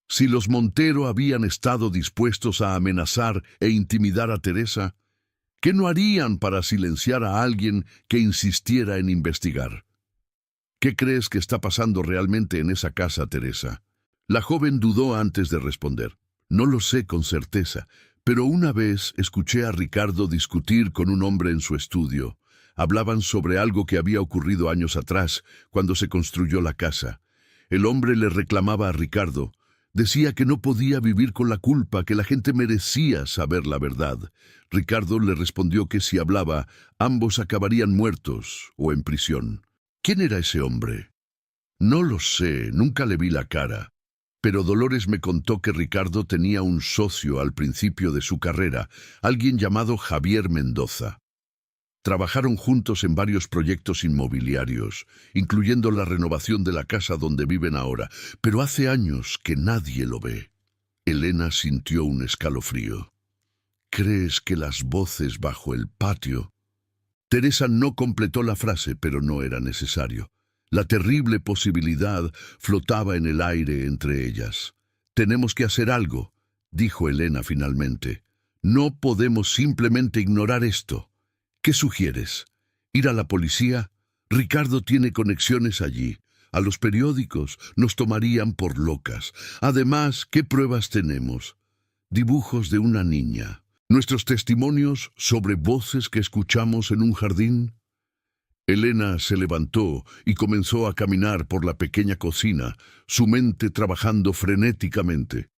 Si los Montero habían estado dispuestos a amenazar e intimidar a Teresa, ¿qué no harían para silenciar a alguien que insistiera en investigar? ¿Qué crees que está pasando realmente en esa casa, Teresa? La joven dudó antes de responder. No lo sé con certeza, pero una vez escuché a Ricardo discutir con un hombre en su estudio. Hablaban sobre algo que había ocurrido años atrás, cuando se construyó la casa. El hombre le reclamaba a Ricardo. Decía que no podía vivir con la culpa, que la gente merecía saber la verdad. Ricardo le respondió que si hablaba, ambos acabarían muertos o en prisión. ¿Quién era ese hombre? No lo sé, nunca le vi la cara. Pero Dolores me contó que Ricardo tenía un socio al principio de su carrera, alguien llamado Javier Mendoza. Trabajaron juntos en varios proyectos inmobiliarios, incluyendo la renovación de la casa donde viven ahora, pero hace años que nadie lo ve. Elena sintió un escalofrío. ¿Crees que las voces bajo el patio? Teresa no completó la frase, pero no era necesario. La terrible posibilidad flotaba en el aire entre ellas. Tenemos que hacer algo, dijo Elena finalmente. No podemos simplemente ignorar esto. ¿Qué sugieres? ¿Ir a la policía? Ricardo tiene conexiones allí. A los periódicos nos tomarían por locas. Además, ¿qué pruebas tenemos? Dibujos de una niña. Nuestros testimonios sobre voces que escuchamos en un jardín. Elena se levantó y comenzó a caminar por la pequeña cocina, su mente trabajando frenéticamente.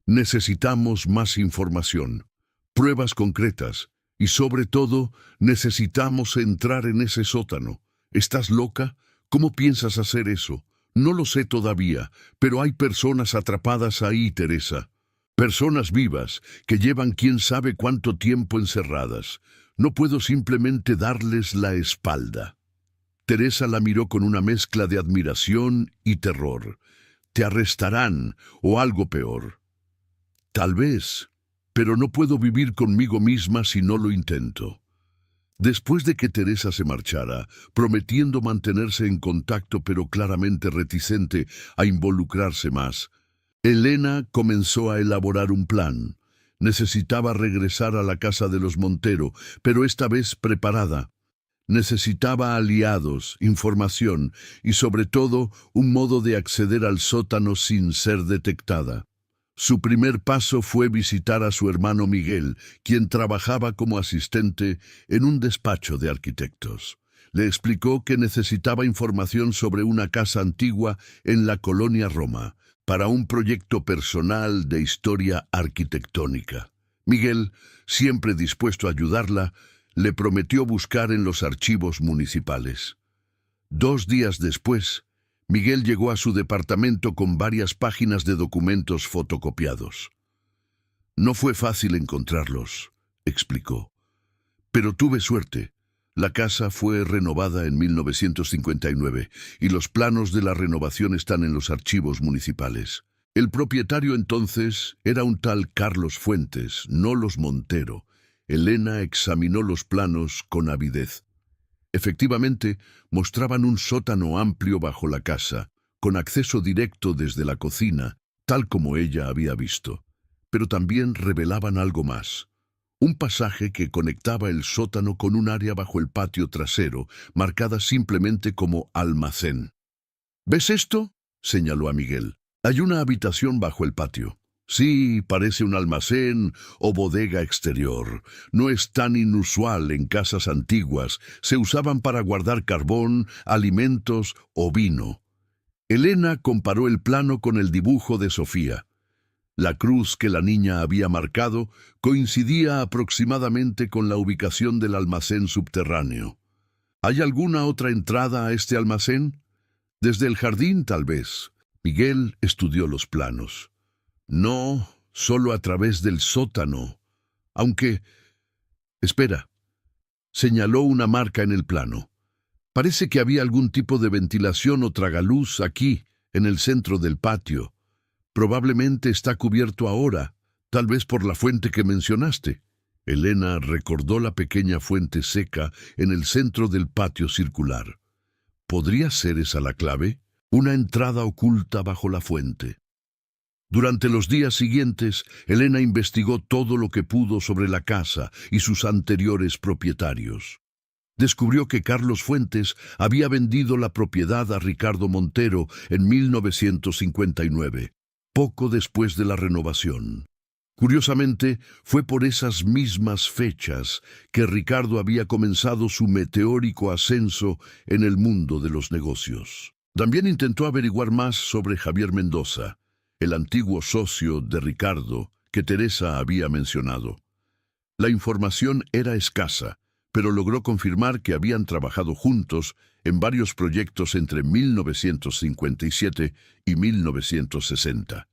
Necesitamos más información, pruebas concretas, y sobre todo, necesitamos entrar en ese sótano. ¿Estás loca? ¿Cómo piensas hacer eso? No lo sé todavía, pero hay personas atrapadas ahí, Teresa. Personas vivas que llevan quién sabe cuánto tiempo encerradas. No puedo simplemente darles la espalda. Teresa la miró con una mezcla de admiración y terror. Te arrestarán o algo peor. Tal vez, pero no puedo vivir conmigo misma si no lo intento. Después de que Teresa se marchara, prometiendo mantenerse en contacto pero claramente reticente a involucrarse más, Elena comenzó a elaborar un plan. Necesitaba regresar a la casa de los Montero, pero esta vez preparada. Necesitaba aliados, información y sobre todo un modo de acceder al sótano sin ser detectada. Su primer paso fue visitar a su hermano Miguel, quien trabajaba como asistente en un despacho de arquitectos. Le explicó que necesitaba información sobre una casa antigua en la colonia Roma, para un proyecto personal de historia arquitectónica. Miguel, siempre dispuesto a ayudarla, le prometió buscar en los archivos municipales. 2 días después, Miguel llegó a su departamento con varias páginas de documentos fotocopiados. No fue fácil encontrarlos, explicó. Pero tuve suerte. La casa fue renovada en 1959 y los planos de la renovación están en los archivos municipales. El propietario entonces era un tal Carlos Fuentes, no los Montero. Elena examinó los planos con avidez. Efectivamente, mostraban un sótano amplio bajo la casa, con acceso directo desde la cocina, tal como ella había visto. Pero también revelaban algo más. Un pasaje que conectaba el sótano con un área bajo el patio trasero, marcada simplemente como almacén. ¿Ves esto?, señaló a Miguel. Hay una habitación bajo el patio. Sí, parece un almacén o bodega exterior. No es tan inusual en casas antiguas. Se usaban para guardar carbón, alimentos o vino. Elena comparó el plano con el dibujo de Sofía. La cruz que la niña había marcado coincidía aproximadamente con la ubicación del almacén subterráneo. ¿Hay alguna otra entrada a este almacén? Desde el jardín, tal vez. Miguel estudió los planos. No, solo a través del sótano. Aunque... Espera. Señaló una marca en el plano. Parece que había algún tipo de ventilación o tragaluz aquí, en el centro del patio. Probablemente está cubierto ahora, tal vez por la fuente que mencionaste. Elena recordó la pequeña fuente seca en el centro del patio circular. ¿Podría ser esa la clave? Una entrada oculta bajo la fuente. Durante los días siguientes, Elena investigó todo lo que pudo sobre la casa y sus anteriores propietarios. Descubrió que Carlos Fuentes había vendido la propiedad a Ricardo Montero en 1959, poco después de la renovación. Curiosamente, fue por esas mismas fechas que Ricardo había comenzado su meteórico ascenso en el mundo de los negocios. También intentó averiguar más sobre Javier Mendoza, el antiguo socio de Ricardo que Teresa había mencionado. La información era escasa, pero logró confirmar que habían trabajado juntos en varios proyectos entre 1957 y 1960.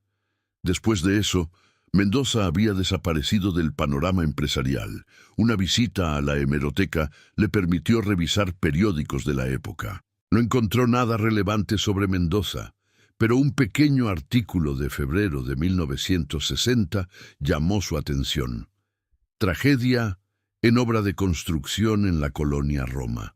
Después de eso, Mendoza había desaparecido del panorama empresarial. Una visita a la hemeroteca le permitió revisar periódicos de la época. No encontró nada relevante sobre Mendoza, pero un pequeño artículo de febrero de 1960 llamó su atención. Tragedia en obra de construcción en la colonia Roma.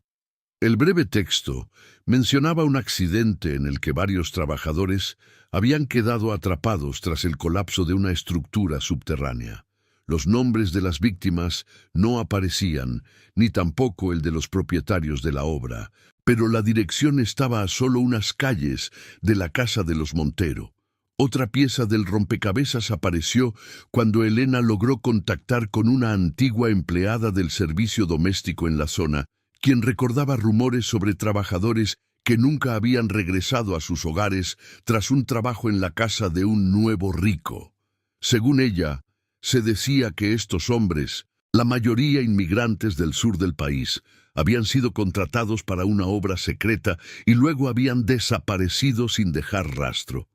El breve texto mencionaba un accidente en el que varios trabajadores habían quedado atrapados tras el colapso de una estructura subterránea. Los nombres de las víctimas no aparecían, ni tampoco el de los propietarios de la obra, pero la dirección estaba a solo unas calles de la casa de los Montero. Otra pieza del rompecabezas apareció cuando Elena logró contactar con una antigua empleada del servicio doméstico en la zona, quien recordaba rumores sobre trabajadores que nunca habían regresado a sus hogares tras un trabajo en la casa de un nuevo rico. Según ella, se decía que estos hombres, la mayoría inmigrantes del sur del país, habían sido contratados para una obra secreta y luego habían desaparecido sin dejar rastro.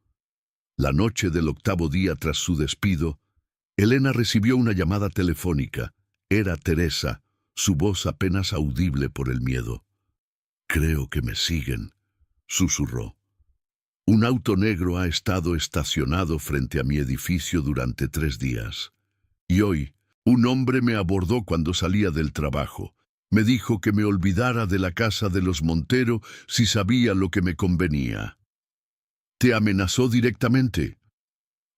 La noche del 8º día tras su despido, Elena recibió una llamada telefónica. Era Teresa, su voz apenas audible por el miedo. «Creo que me siguen», susurró. «Un auto negro ha estado estacionado frente a mi edificio durante 3 días. Y hoy, un hombre me abordó cuando salía del trabajo. Me dijo que me olvidara de la casa de los Montero si sabía lo que me convenía». «¿Te amenazó directamente?»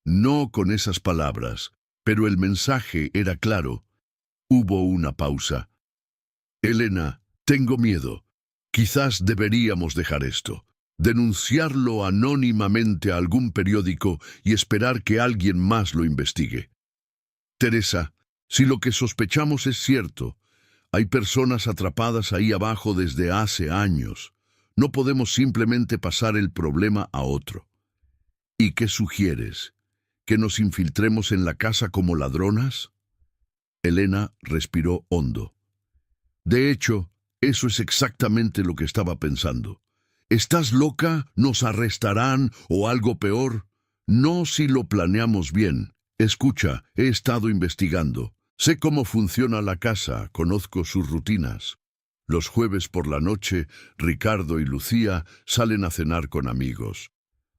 «No con esas palabras, pero el mensaje era claro». Hubo una pausa. «Elena, tengo miedo. Quizás deberíamos dejar esto. Denunciarlo anónimamente a algún periódico y esperar que alguien más lo investigue». «Teresa, si lo que sospechamos es cierto, hay personas atrapadas ahí abajo desde hace años. No podemos simplemente pasar el problema a otro». «¿Y qué sugieres? ¿Que nos infiltremos en la casa como ladronas?» Elena respiró hondo. «De hecho, eso es exactamente lo que estaba pensando. ¿Estás loca? ¿Nos arrestarán o algo peor? No si lo planeamos bien. Escucha, he estado investigando. Sé cómo funciona la casa, conozco sus rutinas. Los jueves por la noche, Ricardo y Lucía salen a cenar con amigos.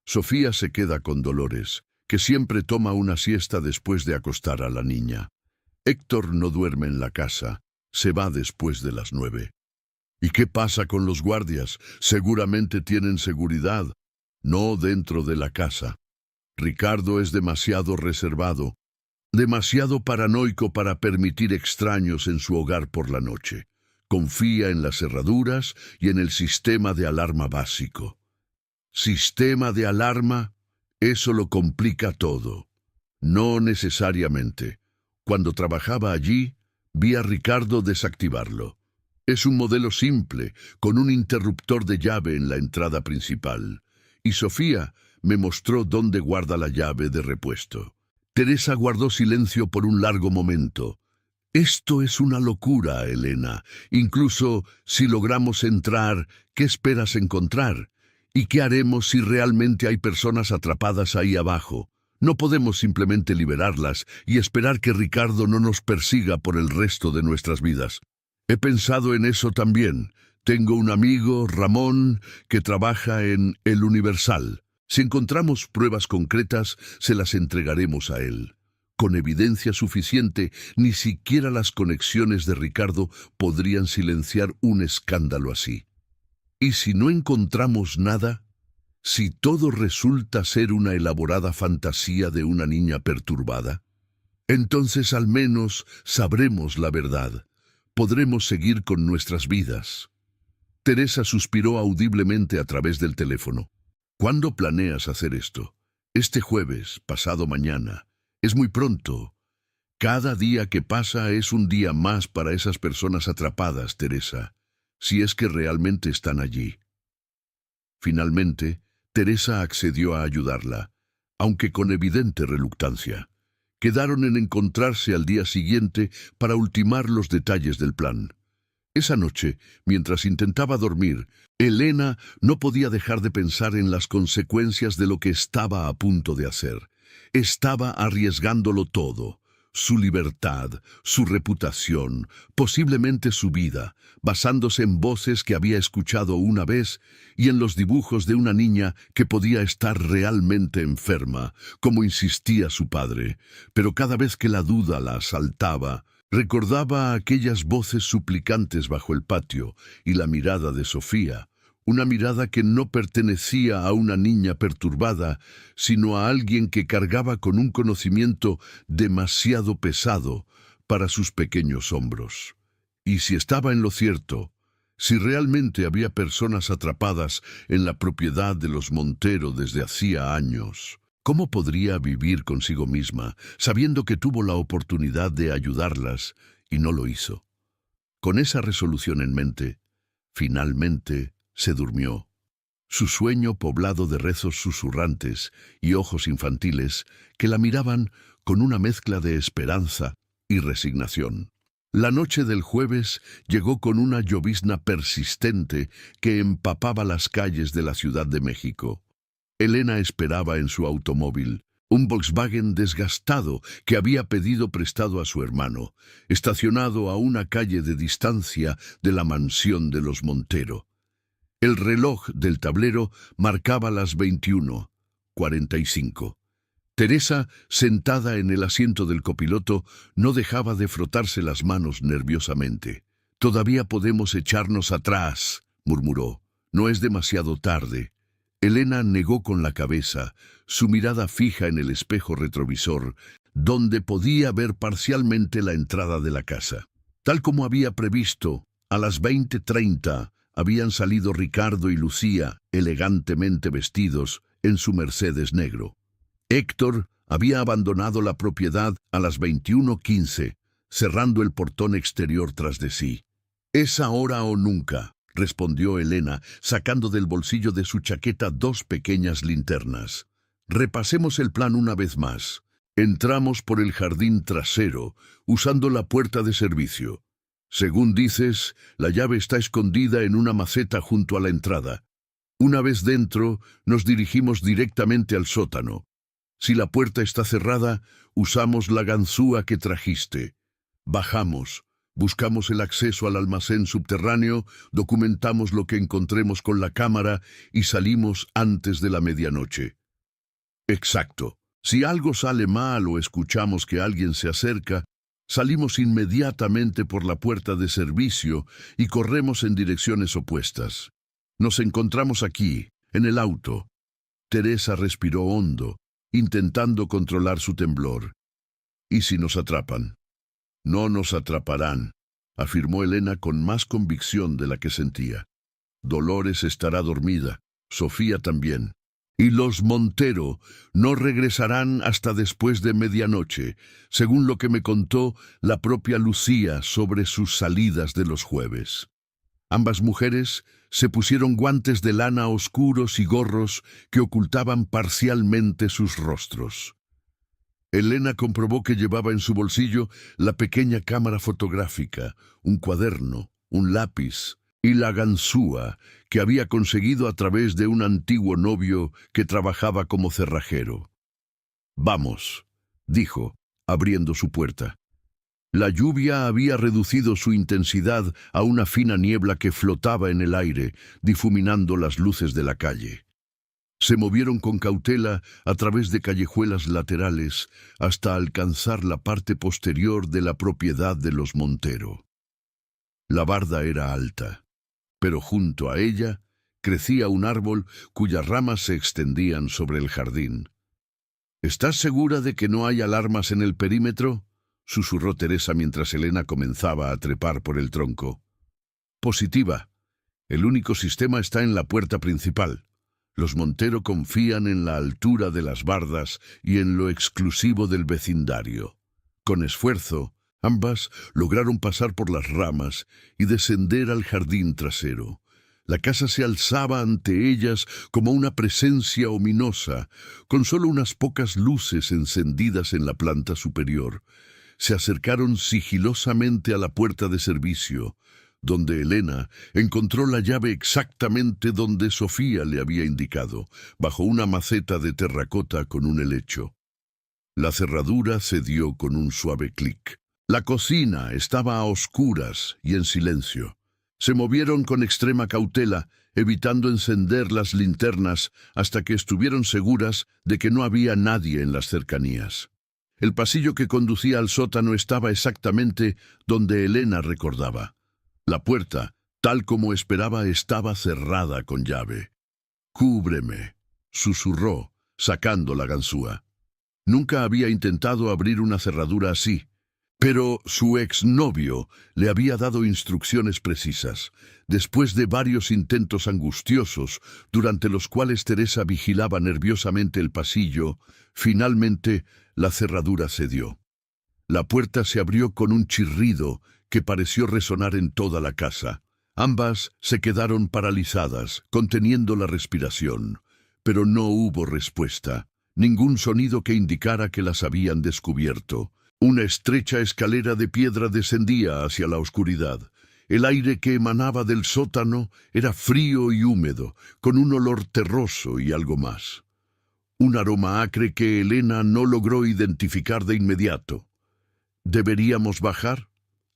Sofía se queda con Dolores, que siempre toma una siesta después de acostar a la niña. Héctor no duerme en la casa, se va después de las 9. ¿Y qué pasa con los guardias? Seguramente tienen seguridad. No dentro de la casa. Ricardo es demasiado reservado, demasiado paranoico para permitir extraños en su hogar por la noche. Confía en las cerraduras y en el sistema de alarma básico». «¿Sistema de alarma? Eso lo complica todo». «No necesariamente. Cuando trabajaba allí, vi a Ricardo desactivarlo. Es un modelo simple, con un interruptor de llave en la entrada principal. Y Sofía me mostró dónde guarda la llave de repuesto». Teresa guardó silencio por un largo momento. «Esto es una locura, Elena. Incluso si logramos entrar, ¿qué esperas encontrar? ¿Y qué haremos si realmente hay personas atrapadas ahí abajo? No podemos simplemente liberarlas y esperar que Ricardo no nos persiga por el resto de nuestras vidas». «He pensado en eso también. Tengo un amigo, Ramón, que trabaja en El Universal. Si encontramos pruebas concretas, se las entregaremos a él. Con evidencia suficiente, ni siquiera las conexiones de Ricardo podrían silenciar un escándalo así. ¿Y si no encontramos nada? ¿Si todo resulta ser una elaborada fantasía de una niña perturbada? Entonces al menos sabremos la verdad. Podremos seguir con nuestras vidas». Teresa suspiró audiblemente a través del teléfono. «¿Cuándo planeas hacer esto?» «Este jueves, pasado mañana. Es muy pronto. Cada día que pasa es un día más para esas personas atrapadas, Teresa, si es que realmente están allí». Finalmente, Teresa accedió a ayudarla, aunque con evidente reluctancia. Quedaron en encontrarse al día siguiente para ultimar los detalles del plan. Esa noche, mientras intentaba dormir, Elena no podía dejar de pensar en las consecuencias de lo que estaba a punto de hacer. Estaba arriesgándolo todo: su libertad, su reputación, posiblemente su vida, basándose en voces que había escuchado una vez y en los dibujos de una niña que podía estar realmente enferma, como insistía su padre. Pero cada vez que la duda la asaltaba, recordaba aquellas voces suplicantes bajo el patio y la mirada de Sofía, una mirada que no pertenecía a una niña perturbada, sino a alguien que cargaba con un conocimiento demasiado pesado para sus pequeños hombros. Y si estaba en lo cierto, si realmente había personas atrapadas en la propiedad de los Montero desde hacía años, ¿Cómo podría vivir consigo misma, sabiendo que tuvo la oportunidad de ayudarlas y no lo hizo? Con esa resolución en mente, finalmente se durmió. Su sueño poblado de rezos susurrantes y ojos infantiles que la miraban con una mezcla de esperanza y resignación. La noche del jueves llegó con una llovizna persistente que empapaba las calles de la Ciudad de México. Elena esperaba en su automóvil, un Volkswagen desgastado que había pedido prestado a su hermano, estacionado a una calle de distancia de la mansión de los Montero. El reloj del tablero marcaba las 21:45. Teresa, sentada en el asiento del copiloto, no dejaba de frotarse las manos nerviosamente. «Todavía podemos echarnos atrás», murmuró. «No es demasiado tarde». Elena negó con la cabeza, su mirada fija en el espejo retrovisor, donde podía ver parcialmente la entrada de la casa. Tal como había previsto, a las 20:30 habían salido Ricardo y Lucía, elegantemente vestidos, en su Mercedes negro. Héctor había abandonado la propiedad a las 21:15, cerrando el portón exterior tras de sí. «Es ahora o nunca», respondió Elena, sacando del bolsillo de su chaqueta 2 pequeñas linternas. «Repasemos el plan una vez más. Entramos por el jardín trasero, usando la puerta de servicio. Según dices, la llave está escondida en una maceta junto a la entrada. Una vez dentro, nos dirigimos directamente al sótano. Si la puerta está cerrada, usamos la ganzúa que trajiste. Bajamos, buscamos el acceso al almacén subterráneo, documentamos lo que encontremos con la cámara y salimos antes de la medianoche». «Exacto. Si algo sale mal o escuchamos que alguien se acerca, salimos inmediatamente por la puerta de servicio y corremos en direcciones opuestas. Nos encontramos aquí, en el auto». Teresa respiró hondo, intentando controlar su temblor. «¿Y si nos atrapan?» «No nos atraparán», afirmó Elena con más convicción de la que sentía. «Dolores estará dormida, Sofía también. Y los Montero no regresarán hasta después de medianoche, según lo que me contó la propia Lucía sobre sus salidas de los jueves». Ambas mujeres se pusieron guantes de lana oscuros y gorros que ocultaban parcialmente sus rostros. Elena comprobó que llevaba en su bolsillo la pequeña cámara fotográfica, un cuaderno, un lápiz y la ganzúa que había conseguido a través de un antiguo novio que trabajaba como cerrajero. «Vamos», dijo, abriendo su puerta. La lluvia había reducido su intensidad a una fina niebla que flotaba en el aire, difuminando las luces de la calle. Se movieron con cautela a través de callejuelas laterales hasta alcanzar la parte posterior de la propiedad de los Montero. La barda era alta, pero junto a ella crecía un árbol cuyas ramas se extendían sobre el jardín. «¿Estás segura de que no hay alarmas en el perímetro?», susurró Teresa mientras Elena comenzaba a trepar por el tronco. «Positiva. El único sistema está en la puerta principal. Los Montero confían en la altura de las bardas y en lo exclusivo del vecindario». Con esfuerzo, ambas lograron pasar por las ramas y descender al jardín trasero. La casa se alzaba ante ellas como una presencia ominosa, con solo unas pocas luces encendidas en la planta superior. Se acercaron sigilosamente a la puerta de servicio, donde Elena encontró la llave exactamente donde Sofía le había indicado, bajo una maceta de terracota con un helecho. La cerradura cedió con un suave clic. La cocina estaba a oscuras y en silencio. Se movieron con extrema cautela, evitando encender las linternas hasta que estuvieron seguras de que no había nadie en las cercanías. El pasillo que conducía al sótano estaba exactamente donde Elena recordaba. La puerta, tal como esperaba, estaba cerrada con llave. «Cúbreme», susurró, sacando la ganzúa. Nunca había intentado abrir una cerradura así, Pero su exnovio le había dado instrucciones precisas. Después de varios intentos angustiosos, durante los cuales Teresa vigilaba nerviosamente el pasillo, finalmente la cerradura cedió. La puerta se abrió con un chirrido que pareció resonar en toda la casa. Ambas se quedaron paralizadas, conteniendo la respiración, pero no hubo respuesta, ningún sonido que indicara que las habían descubierto. Una estrecha escalera de piedra descendía hacia la oscuridad. El aire que emanaba del sótano era frío y húmedo, con un olor terroso y algo más. Un aroma acre que Elena no logró identificar de inmediato. ¿Deberíamos bajar?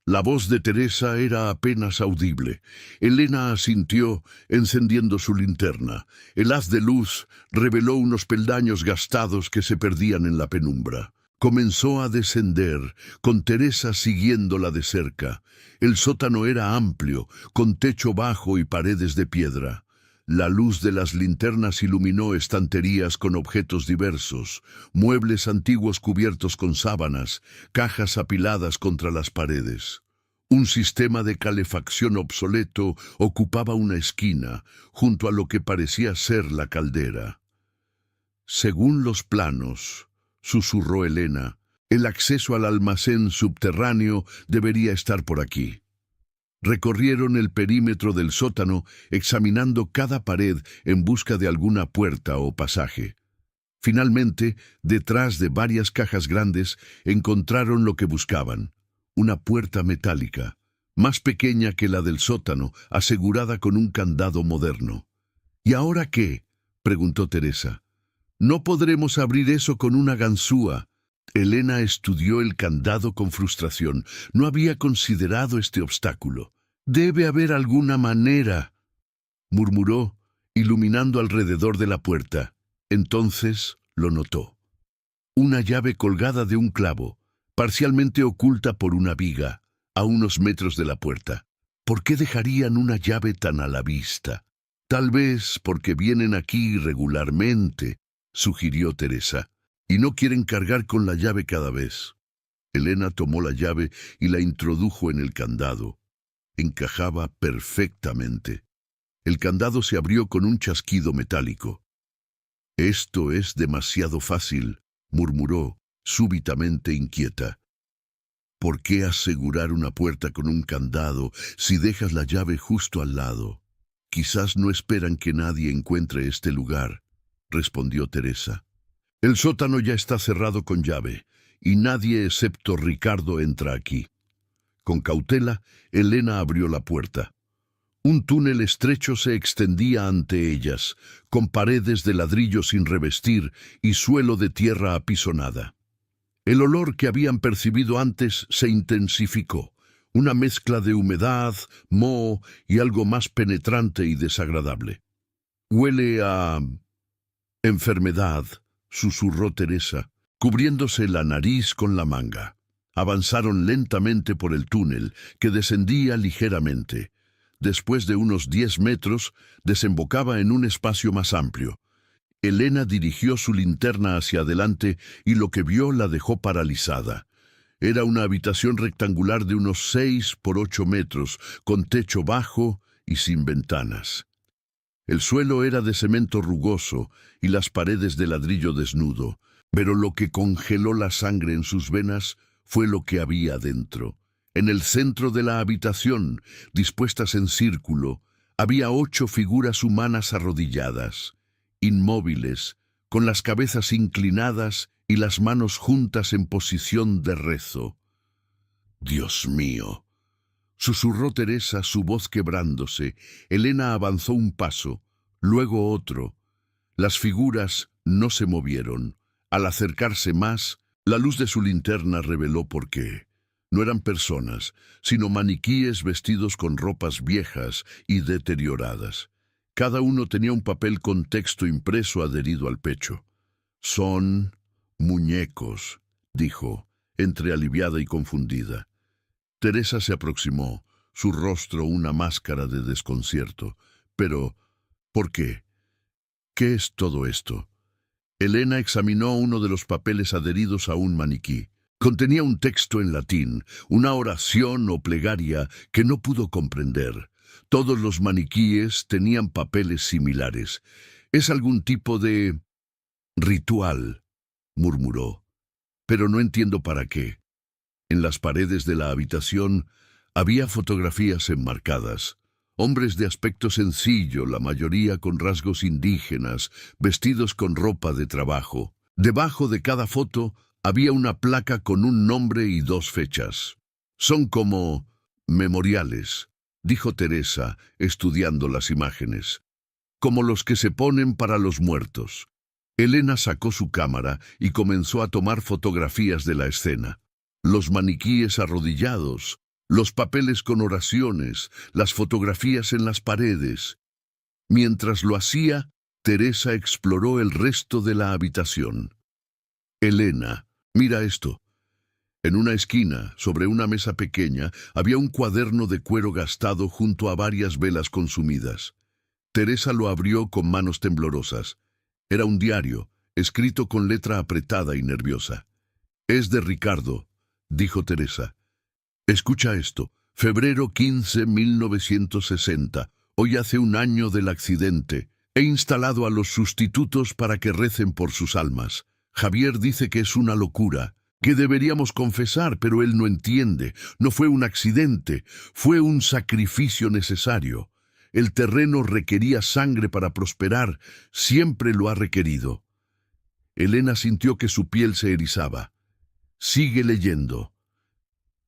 La voz de Teresa era apenas audible. Elena asintió, encendiendo su linterna. El haz de luz reveló unos peldaños gastados que se perdían en la penumbra. Comenzó a descender, con Teresa siguiéndola de cerca. El sótano era amplio, con techo bajo y paredes de piedra. La luz de las linternas iluminó estanterías con objetos diversos, muebles antiguos cubiertos con sábanas, cajas apiladas contra las paredes. Un sistema de calefacción obsoleto ocupaba una esquina, junto a lo que parecía ser la caldera. Según los planos, susurró Elena, el acceso al almacén subterráneo debería estar por aquí. Recorrieron el perímetro del sótano, examinando cada pared en busca de alguna puerta o pasaje. Finalmente, detrás de varias cajas grandes, encontraron lo que buscaban: una puerta metálica, más pequeña que la del sótano, asegurada con un candado moderno. ¿Y ahora qué?, preguntó Teresa. No podremos abrir eso con una ganzúa. Elena estudió el candado con frustración. No había considerado este obstáculo. Debe haber alguna manera, murmuró, iluminando alrededor de la puerta. Entonces lo notó. Una llave colgada de un clavo, parcialmente oculta por una viga, a unos metros de la puerta. ¿Por qué dejarían una llave tan a la vista? Tal vez porque vienen aquí regularmente, sugirió Teresa, y no quieren cargar con la llave cada vez. Elena tomó la llave y la introdujo en el candado. Encajaba perfectamente. El candado se abrió con un chasquido metálico. «Esto es demasiado fácil», murmuró, súbitamente inquieta. «¿Por qué asegurar una puerta con un candado si dejas la llave justo al lado? Quizás no esperan que nadie encuentre este lugar», respondió Teresa. «El sótano ya está cerrado con llave, y nadie excepto Ricardo entra aquí». Con cautela, Elena abrió la puerta. Un túnel estrecho se extendía ante ellas, con paredes de ladrillo sin revestir y suelo de tierra apisonada. El olor que habían percibido antes se intensificó, una mezcla de humedad, moho y algo más penetrante y desagradable. «Huele a enfermedad», susurró Teresa, cubriéndose la nariz con la manga. Avanzaron lentamente por el túnel, que descendía ligeramente. Después de unos 10 metros, desembocaba en un espacio más amplio. Elena dirigió su linterna hacia adelante y lo que vio la dejó paralizada. Era una habitación rectangular de unos 6 por 8 metros, con techo bajo y sin ventanas. El suelo era de cemento rugoso y las paredes de ladrillo desnudo, pero lo que congeló la sangre en sus venas fue lo que había dentro. En el centro de la habitación, dispuestas en círculo, había 8 figuras humanas arrodilladas, inmóviles, con las cabezas inclinadas y las manos juntas en posición de rezo. «Dios mío», susurró Teresa, su voz quebrándose. Elena avanzó un paso, luego otro. Las figuras no se movieron. Al acercarse más, la luz de su linterna reveló por qué. No eran personas, sino maniquíes vestidos con ropas viejas y deterioradas. Cada uno tenía un papel con texto impreso adherido al pecho. «Son muñecos», dijo, entre aliviada y confundida. Teresa se aproximó, su rostro una máscara de desconcierto. «Pero, ¿por qué? ¿Qué es todo esto?» Elena examinó uno de los papeles adheridos a un maniquí. Contenía un texto en latín, una oración o plegaria que no pudo comprender. Todos los maniquíes tenían papeles similares. «Es algún tipo de ritual», murmuró, «pero no entiendo para qué». En las paredes de la habitación había fotografías enmarcadas. Hombres de aspecto sencillo, la mayoría con rasgos indígenas, vestidos con ropa de trabajo. Debajo de cada foto había una placa con un nombre y 2 fechas. «Son como memoriales», dijo Teresa, estudiando las imágenes. «Como los que se ponen para los muertos». Elena sacó su cámara y comenzó a tomar fotografías de la escena. Los maniquíes arrodillados, los papeles con oraciones, las fotografías en las paredes. Mientras lo hacía, Teresa exploró el resto de la habitación. «Elena, mira esto». En una esquina, sobre una mesa pequeña, había un cuaderno de cuero gastado junto a varias velas consumidas. Teresa lo abrió con manos temblorosas. Era un diario, escrito con letra apretada y nerviosa. «Es de Ricardo», dijo Teresa. «Escucha esto. Febrero 15, 1960. Hoy hace un año del accidente. He instalado a los sustitutos para que recen por sus almas. Javier dice que es una locura, que deberíamos confesar, pero él no entiende. No fue un accidente, fue un sacrificio necesario. El terreno requería sangre para prosperar, siempre lo ha requerido». Elena sintió que su piel se erizaba. Sigue leyendo.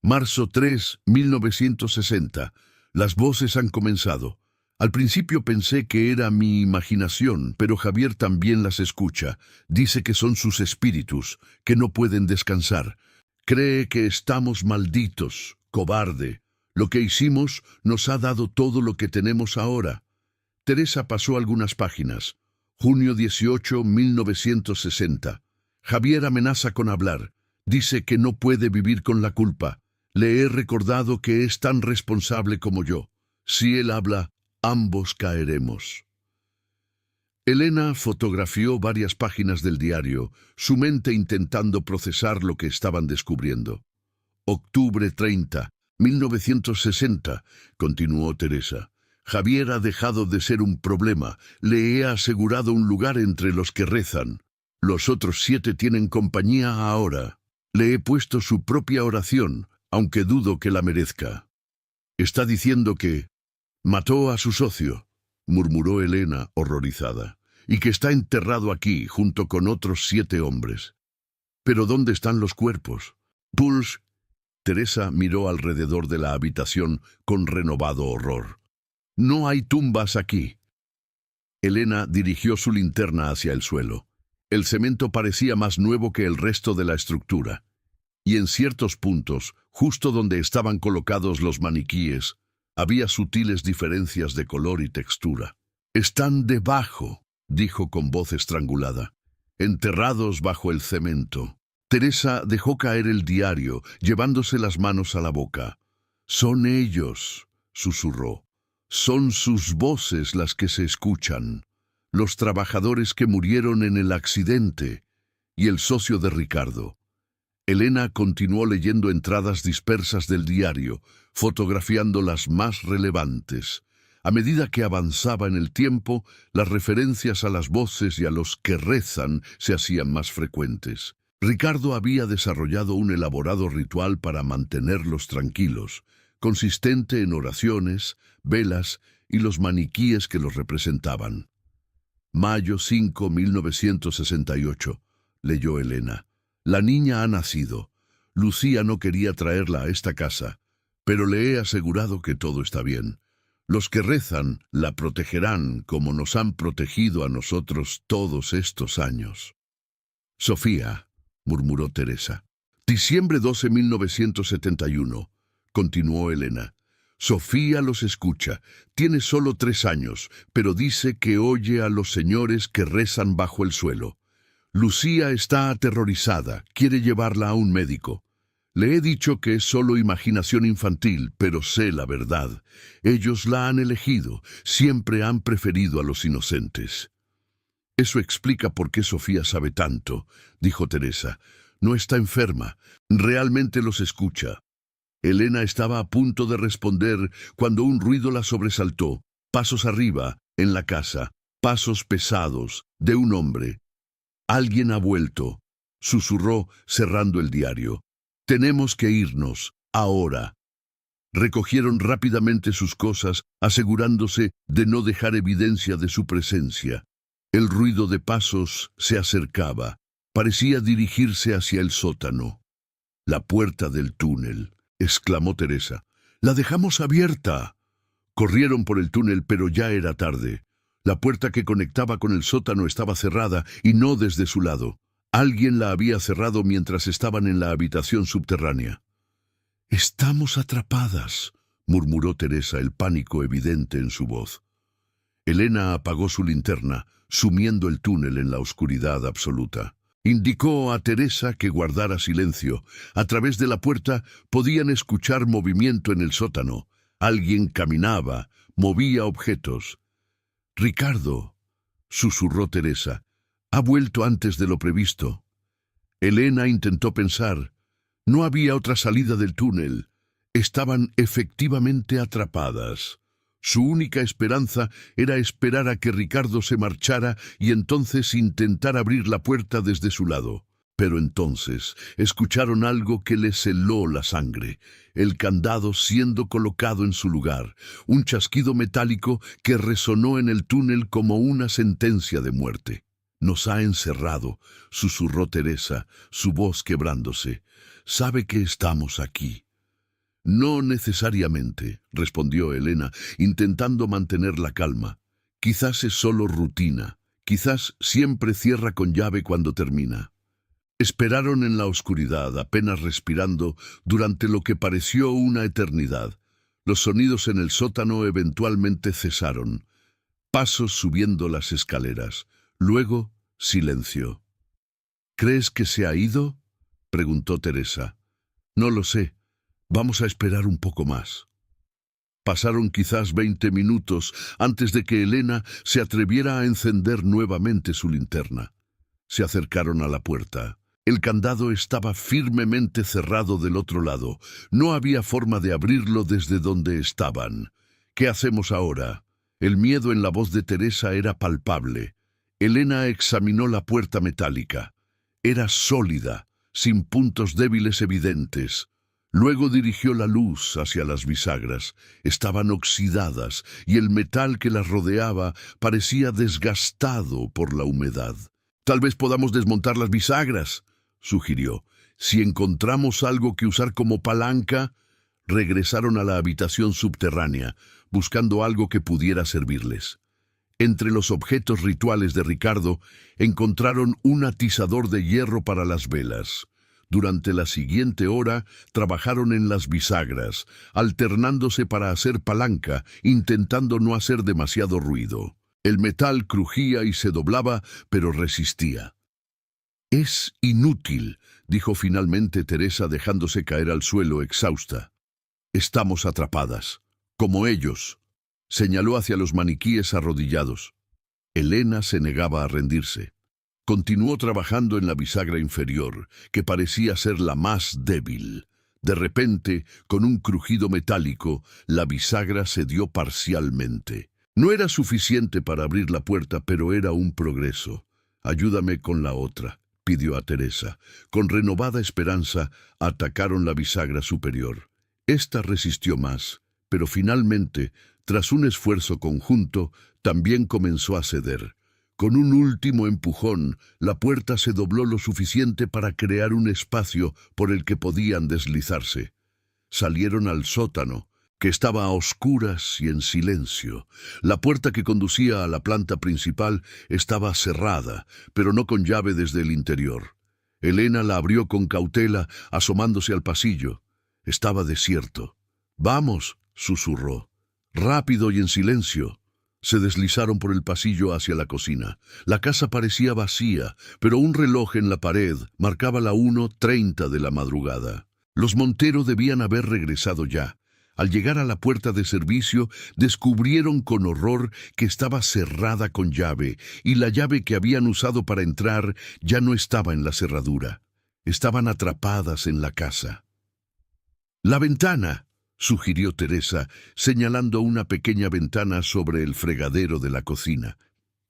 Marzo 3, 1960. Las voces han comenzado. Al principio pensé que era mi imaginación, pero Javier también las escucha. Dice que son sus espíritus, que no pueden descansar. Cree que estamos malditos, cobarde. Lo que hicimos nos ha dado todo lo que tenemos ahora. Teresa pasó algunas páginas. Junio 18, 1960. Javier amenaza con hablar. Dice que no puede vivir con la culpa. Le he recordado que es tan responsable como yo. Si él habla, ambos caeremos. Elena fotografió varias páginas del diario, su mente intentando procesar lo que estaban descubriendo. Octubre 30, 1960, continuó Teresa. Javier ha dejado de ser un problema. Le he asegurado un lugar entre los que rezan. Los otros 7 tienen compañía ahora. Le he puesto su propia oración, aunque dudo que la merezca. Está diciendo que mató a su socio, murmuró Elena, horrorizada, y que está enterrado aquí junto con otros 7 hombres. ¿Pero dónde están los cuerpos? Pulse. Teresa miró alrededor de la habitación con renovado horror. No hay tumbas aquí. Elena dirigió su linterna hacia el suelo. El cemento parecía más nuevo que el resto de la estructura. Y en ciertos puntos, justo donde estaban colocados los maniquíes, había sutiles diferencias de color y textura. «Están debajo», dijo con voz estrangulada, «enterrados bajo el cemento». Teresa dejó caer el diario, llevándose las manos a la boca. «Son ellos», susurró. «Son sus voces las que se escuchan. Los trabajadores que murieron en el accidente y el socio de Ricardo». Elena continuó leyendo entradas dispersas del diario, fotografiando las más relevantes. A medida que avanzaba en el tiempo, las referencias a las voces y a los que rezan se hacían más frecuentes. Ricardo había desarrollado un elaborado ritual para mantenerlos tranquilos, consistente en oraciones, velas y los maniquíes que los representaban. Mayo 5, 1968, leyó Elena. La niña ha nacido. Lucía no quería traerla a esta casa, pero le he asegurado que todo está bien. Los que rezan la protegerán como nos han protegido a nosotros todos estos años. Sofía, murmuró Teresa. Diciembre 12, 1971, continuó Elena. Sofía los escucha. Tiene solo 3 años, pero dice que oye a los señores que rezan bajo el suelo. Lucía está aterrorizada, quiere llevarla a un médico. Le he dicho que es solo imaginación infantil, pero sé la verdad. Ellos la han elegido, siempre han preferido a los inocentes. Eso explica por qué Sofía sabe tanto, dijo Teresa. No está enferma. Realmente los escucha. Elena estaba a punto de responder cuando un ruido la sobresaltó. Pasos arriba, en la casa. Pasos pesados, de un hombre. Alguien ha vuelto, susurró cerrando el diario. Tenemos que irnos, ahora. Recogieron rápidamente sus cosas, asegurándose de no dejar evidencia de su presencia. El ruido de pasos se acercaba. Parecía dirigirse hacia el sótano. La puerta del túnel, exclamó Teresa. ¡La dejamos abierta! Corrieron por el túnel, pero ya era tarde. La puerta que conectaba con el sótano estaba cerrada y no desde su lado. Alguien la había cerrado mientras estaban en la habitación subterránea. «Estamos atrapadas», murmuró Teresa, el pánico evidente en su voz. Elena apagó su linterna, sumiendo el túnel en la oscuridad absoluta. Indicó a Teresa que guardara silencio. A través de la puerta podían escuchar movimiento en el sótano. Alguien caminaba, movía objetos. «Ricardo», susurró Teresa, «ha vuelto antes de lo previsto». Elena intentó pensar. No había otra salida del túnel. Estaban efectivamente atrapadas. Su única esperanza era esperar a que Ricardo se marchara y entonces intentar abrir la puerta desde su lado. Pero entonces escucharon algo que les heló la sangre, el candado siendo colocado en su lugar, un chasquido metálico que resonó en el túnel como una sentencia de muerte. «Nos ha encerrado», susurró Teresa, su voz quebrándose. «Sabe que estamos aquí». «No necesariamente», respondió Elena, intentando mantener la calma. «Quizás es solo rutina. Quizás siempre cierra con llave cuando termina». Esperaron en la oscuridad, apenas respirando, durante lo que pareció una eternidad. Los sonidos en el sótano eventualmente cesaron. Pasos subiendo las escaleras. Luego, silencio. «¿Crees que se ha ido?», preguntó Teresa. «No lo sé. Vamos a esperar un poco más». Pasaron quizás 20 minutos antes de que Elena se atreviera a encender nuevamente su linterna. Se acercaron a la puerta. El candado estaba firmemente cerrado del otro lado. No había forma de abrirlo desde donde estaban. «¿Qué hacemos ahora?». El miedo en la voz de Teresa era palpable. Elena examinó la puerta metálica. Era sólida, sin puntos débiles evidentes. Luego dirigió la luz hacia las bisagras. Estaban oxidadas y el metal que las rodeaba parecía desgastado por la humedad. «Tal vez podamos desmontar las bisagras», sugirió. «Si encontramos algo que usar como palanca». Regresaron a la habitación subterránea, buscando algo que pudiera servirles. Entre los objetos rituales de Ricardo, encontraron un atizador de hierro para las velas. Durante la siguiente hora, trabajaron en las bisagras, alternándose para hacer palanca, intentando no hacer demasiado ruido. El metal crujía y se doblaba, pero resistía. «Es inútil», dijo finalmente Teresa, dejándose caer al suelo exhausta. «Estamos atrapadas, como ellos», señaló hacia los maniquíes arrodillados. Elena se negaba a rendirse. Continuó trabajando en la bisagra inferior, que parecía ser la más débil. De repente, con un crujido metálico, la bisagra cedió parcialmente. No era suficiente para abrir la puerta, pero era un progreso. «Ayúdame con la otra», pidió a Teresa. Con renovada esperanza, atacaron la bisagra superior. Esta resistió más, pero finalmente, tras un esfuerzo conjunto, también comenzó a ceder. Con un último empujón, la puerta se dobló lo suficiente para crear un espacio por el que podían deslizarse. Salieron al sótano, que estaba a oscuras y en silencio. La puerta que conducía a la planta principal estaba cerrada, pero no con llave desde el interior. Elena la abrió con cautela, asomándose al pasillo. Estaba desierto. «Vamos», susurró. «Rápido y en silencio». Se deslizaron por el pasillo hacia la cocina. La casa parecía vacía, pero un reloj en la pared marcaba la 1:30 de la madrugada. Los Montero debían haber regresado ya. Al llegar a la puerta de servicio, descubrieron con horror que estaba cerrada con llave, y la llave que habían usado para entrar ya no estaba en la cerradura. Estaban atrapadas en la casa. «La ventana», sugirió Teresa, señalando una pequeña ventana sobre el fregadero de la cocina.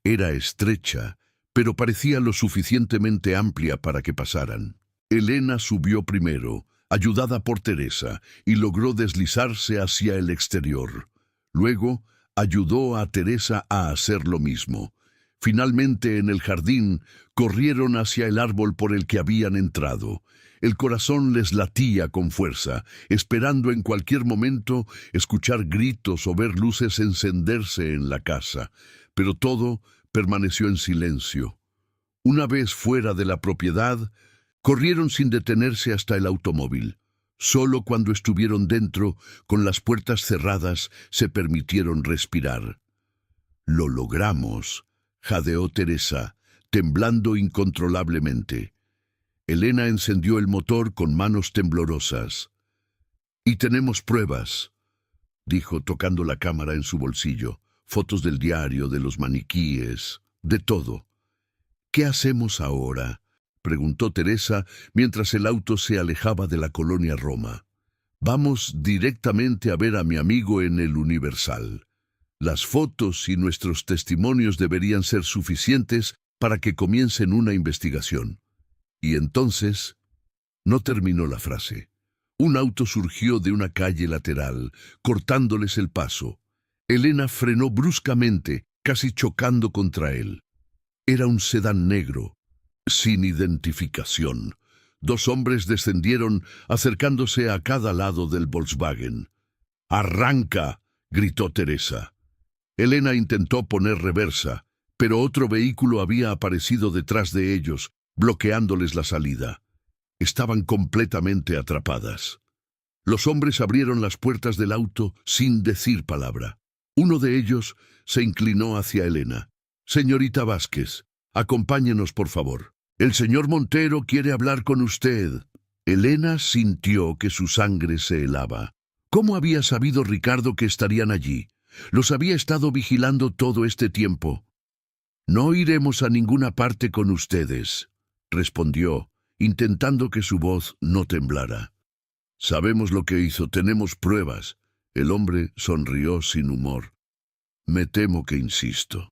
Era estrecha, pero parecía lo suficientemente amplia para que pasaran. Elena subió primero, ayudada por Teresa, y logró deslizarse hacia el exterior. Luego, ayudó a Teresa a hacer lo mismo. Finalmente, en el jardín, corrieron hacia el árbol por el que habían entrado. El corazón les latía con fuerza, esperando en cualquier momento escuchar gritos o ver luces encenderse en la casa. Pero todo permaneció en silencio. Una vez fuera de la propiedad, corrieron sin detenerse hasta el automóvil. Solo cuando estuvieron dentro, con las puertas cerradas, se permitieron respirar. «Lo logramos», jadeó Teresa, temblando incontrolablemente. Elena encendió el motor con manos temblorosas. «Y tenemos pruebas», dijo tocando la cámara en su bolsillo. «Fotos del diario, de los maniquíes, de todo». «¿Qué hacemos ahora?», preguntó Teresa mientras el auto se alejaba de la colonia Roma. «Vamos directamente a ver a mi amigo en el Universal. Las fotos y nuestros testimonios deberían ser suficientes para que comiencen una investigación». Y entonces, no terminó la frase. Un auto surgió de una calle lateral, cortándoles el paso. Elena frenó bruscamente, casi chocando contra él. Era un sedán negro, sin identificación. Dos hombres descendieron, acercándose a cada lado del Volkswagen. «¡Arranca!», gritó Teresa. Elena intentó poner reversa, pero otro vehículo había aparecido detrás de ellos, bloqueándoles la salida. Estaban completamente atrapadas. Los hombres abrieron las puertas del auto sin decir palabra. Uno de ellos se inclinó hacia Elena. «Señorita Vázquez, acompáñenos, por favor. El señor Montero quiere hablar con usted». Elena sintió que su sangre se helaba. ¿Cómo había sabido Ricardo que estarían allí? Los había estado vigilando todo este tiempo. «No iremos a ninguna parte con ustedes», respondió, intentando que su voz no temblara. «Sabemos lo que hizo, tenemos pruebas». El hombre sonrió sin humor. «Me temo que insisto».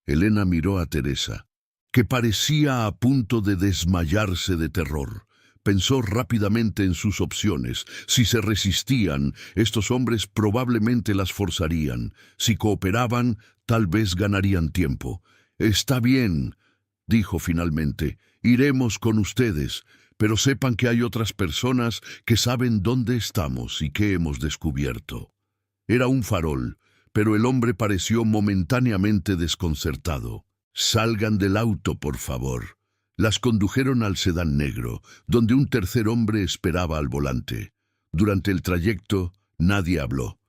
Elena miró a Teresa, que parecía a punto de desmayarse de terror. Pensó rápidamente en sus opciones. Si se resistían, estos hombres probablemente las forzarían. Si cooperaban, tal vez ganarían tiempo. «Está bien», dijo finalmente, «iremos con ustedes, pero sepan que hay otras personas que saben dónde estamos y qué hemos descubierto». Era un farol, pero el hombre pareció momentáneamente desconcertado. «Salgan del auto, por favor». Las condujeron al sedán negro, donde un tercer hombre esperaba al volante. Durante el trayecto, nadie habló.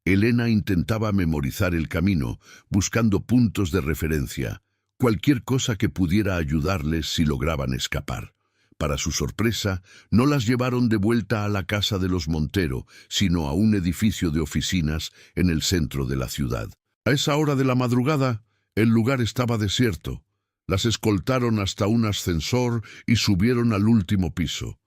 Elena intentaba memorizar el camino, buscando puntos de referencia, cualquier cosa que pudiera ayudarles si lograban escapar. Para su sorpresa, no las llevaron de vuelta a la casa de los Montero, sino a un edificio de oficinas en el centro de la ciudad. A esa hora de la madrugada, el lugar estaba desierto. Las escoltaron hasta un ascensor y subieron al último piso.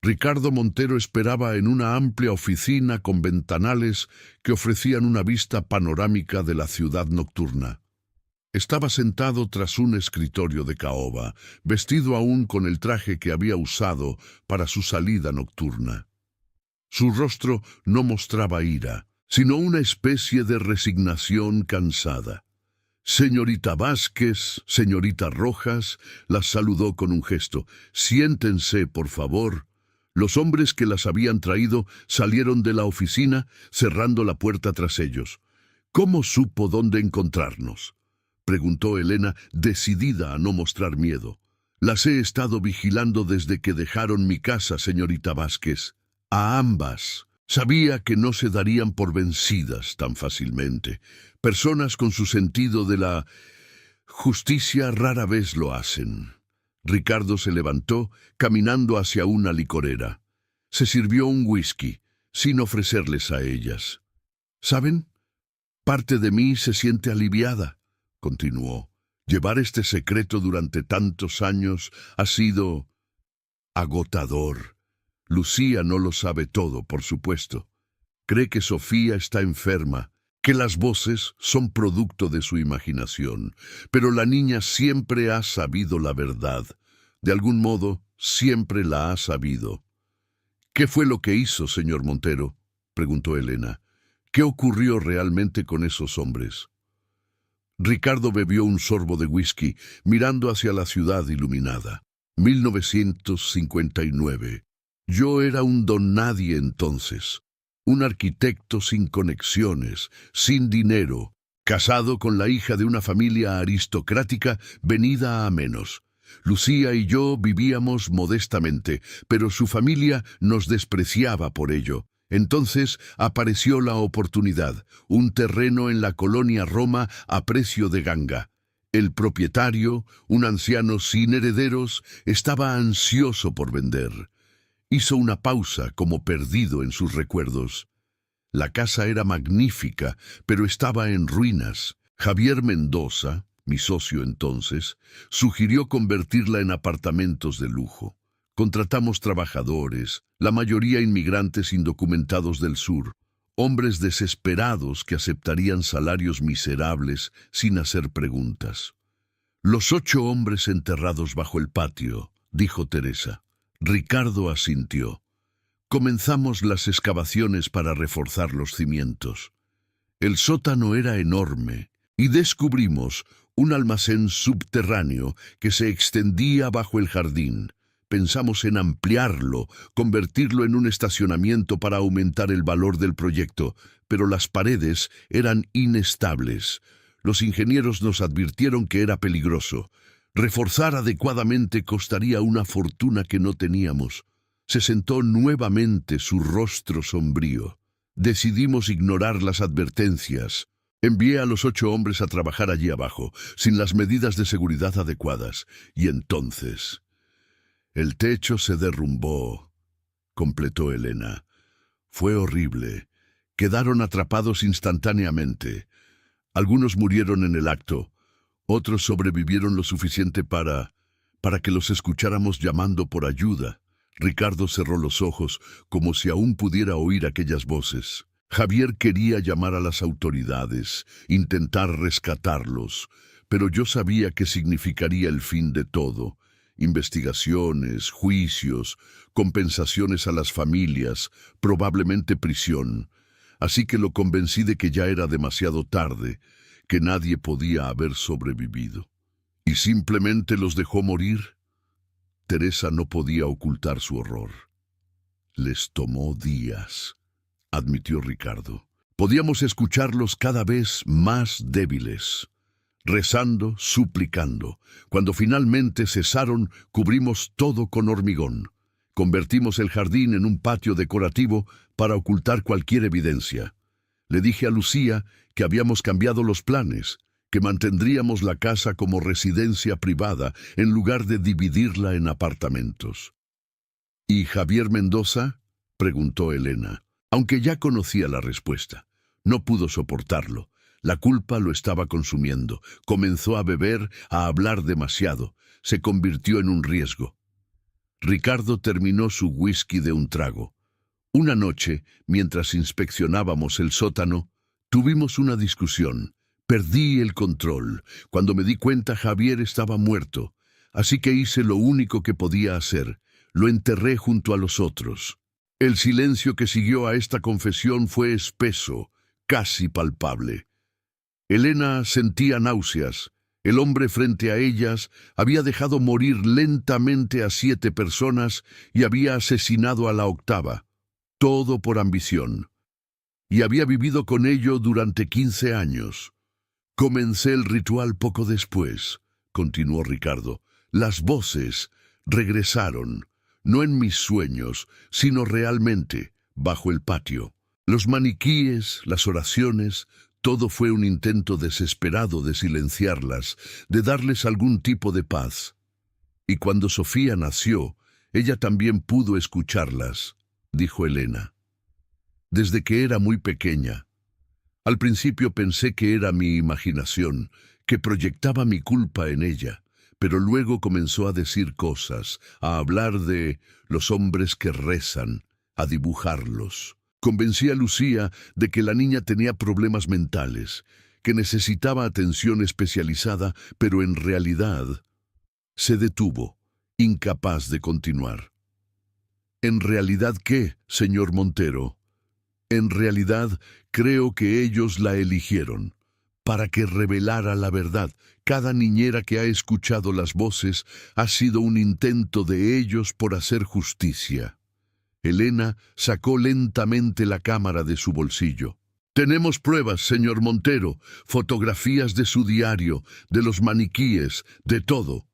Ricardo Montero esperaba en una amplia oficina con ventanales que ofrecían una vista panorámica de la ciudad nocturna. Estaba sentado tras un escritorio de caoba, vestido aún con el traje que había usado para su salida nocturna. Su rostro no mostraba ira, sino una especie de resignación cansada. «Señorita Vázquez, señorita Rojas», las saludó con un gesto. «Siéntense, por favor». Los hombres que las habían traído salieron de la oficina, cerrando la puerta tras ellos. «¿Cómo supo dónde encontrarnos?», preguntó Elena, decidida a no mostrar miedo. «Las he estado vigilando desde que dejaron mi casa, señorita Vázquez. A ambas. Sabía que no se darían por vencidas tan fácilmente. Personas con su sentido de la justicia rara vez lo hacen». Ricardo se levantó, caminando hacia una licorera. Se sirvió un whisky, sin ofrecerles a ellas. «¿Saben? Parte de mí se siente aliviada», continuó. «Llevar este secreto durante tantos años ha sido agotador. Lucía no lo sabe todo, por supuesto. Cree que Sofía está enferma, que las voces son producto de su imaginación, pero la niña siempre ha sabido la verdad. De algún modo, siempre la ha sabido. ¿Qué fue lo que hizo, señor Montero?, preguntó Elena. ¿Qué ocurrió realmente con esos hombres? Ricardo bebió un sorbo de whisky, mirando hacia la ciudad iluminada. 1959. Yo era un don nadie entonces. Un arquitecto sin conexiones, sin dinero, casado con la hija de una familia aristocrática venida a menos. Lucía y yo vivíamos modestamente, pero su familia nos despreciaba por ello. Entonces apareció la oportunidad, un terreno en la colonia Roma a precio de ganga. El propietario, un anciano sin herederos, estaba ansioso por vender. Hizo una pausa como perdido en sus recuerdos. La casa era magnífica, pero estaba en ruinas. Javier Mendoza, mi socio entonces, sugirió convertirla en apartamentos de lujo. Contratamos trabajadores, la mayoría inmigrantes indocumentados del sur, hombres desesperados que aceptarían salarios miserables sin hacer preguntas. «Los 8 hombres enterrados bajo el patio», dijo Teresa. Ricardo asintió. Comenzamos las excavaciones para reforzar los cimientos. El sótano era enorme y descubrimos un almacén subterráneo que se extendía bajo el jardín. Pensamos en ampliarlo, convertirlo en un estacionamiento para aumentar el valor del proyecto, pero las paredes eran inestables. Los ingenieros nos advirtieron que era peligroso. Reforzar adecuadamente costaría una fortuna que no teníamos. Se sentó nuevamente su rostro sombrío. Decidimos ignorar las advertencias. Envié a los 8 hombres a trabajar allí abajo, sin las medidas de seguridad adecuadas. Y entonces... «El techo se derrumbó», completó Elena. «Fue horrible. Quedaron atrapados instantáneamente. Algunos murieron en el acto. Otros sobrevivieron lo suficiente para que los escucháramos llamando por ayuda». Ricardo cerró los ojos como si aún pudiera oír aquellas voces. Javier quería llamar a las autoridades, intentar rescatarlos, pero yo sabía que significaría el fin de todo. Investigaciones, juicios, compensaciones a las familias, probablemente prisión. Así que lo convencí de que ya era demasiado tarde, que nadie podía haber sobrevivido. ¿Y simplemente los dejó morir? Teresa no podía ocultar su horror. Les tomó días, admitió Ricardo. Podíamos escucharlos cada vez más débiles, rezando, suplicando. Cuando finalmente cesaron, cubrimos todo con hormigón. Convertimos el jardín en un patio decorativo para ocultar cualquier evidencia. Le dije a Lucía que habíamos cambiado los planes, que mantendríamos la casa como residencia privada en lugar de dividirla en apartamentos. ¿Y Javier Mendoza?, preguntó Elena, aunque ya conocía la respuesta. No pudo soportarlo. La culpa lo estaba consumiendo. Comenzó a beber, a hablar demasiado. Se convirtió en un riesgo. Ricardo terminó su whisky de un trago. Una noche, mientras inspeccionábamos el sótano, tuvimos una discusión. Perdí el control. Cuando me di cuenta, Javier estaba muerto. Así que hice lo único que podía hacer. Lo enterré junto a los otros. El silencio que siguió a esta confesión fue espeso, casi palpable. Elena sentía náuseas. El hombre frente a ellas había dejado morir lentamente a 7 personas y había asesinado a la 8ª. Todo por ambición. Y había vivido con ello durante 15 años. Comencé el ritual poco después, continuó Ricardo. Las voces regresaron, no en mis sueños, sino realmente, bajo el patio. Los maniquíes, las oraciones, todo fue un intento desesperado de silenciarlas, de darles algún tipo de paz. Y cuando Sofía nació, ella también pudo escucharlas, dijo Elena. Desde que era muy pequeña. Al principio pensé que era mi imaginación, que proyectaba mi culpa en ella, pero luego comenzó a decir cosas, a hablar de los hombres que rezan, a dibujarlos. Convencí a Lucía de que la niña tenía problemas mentales, que necesitaba atención especializada, pero en realidad se detuvo, incapaz de continuar. ¿En realidad qué, señor Montero? En realidad creo que ellos la eligieron para que revelara la verdad. Cada niñera que ha escuchado las voces ha sido un intento de ellos por hacer justicia. Elena sacó lentamente la cámara de su bolsillo. Tenemos pruebas, señor Montero, fotografías de su diario, de los maniquíes, de todo.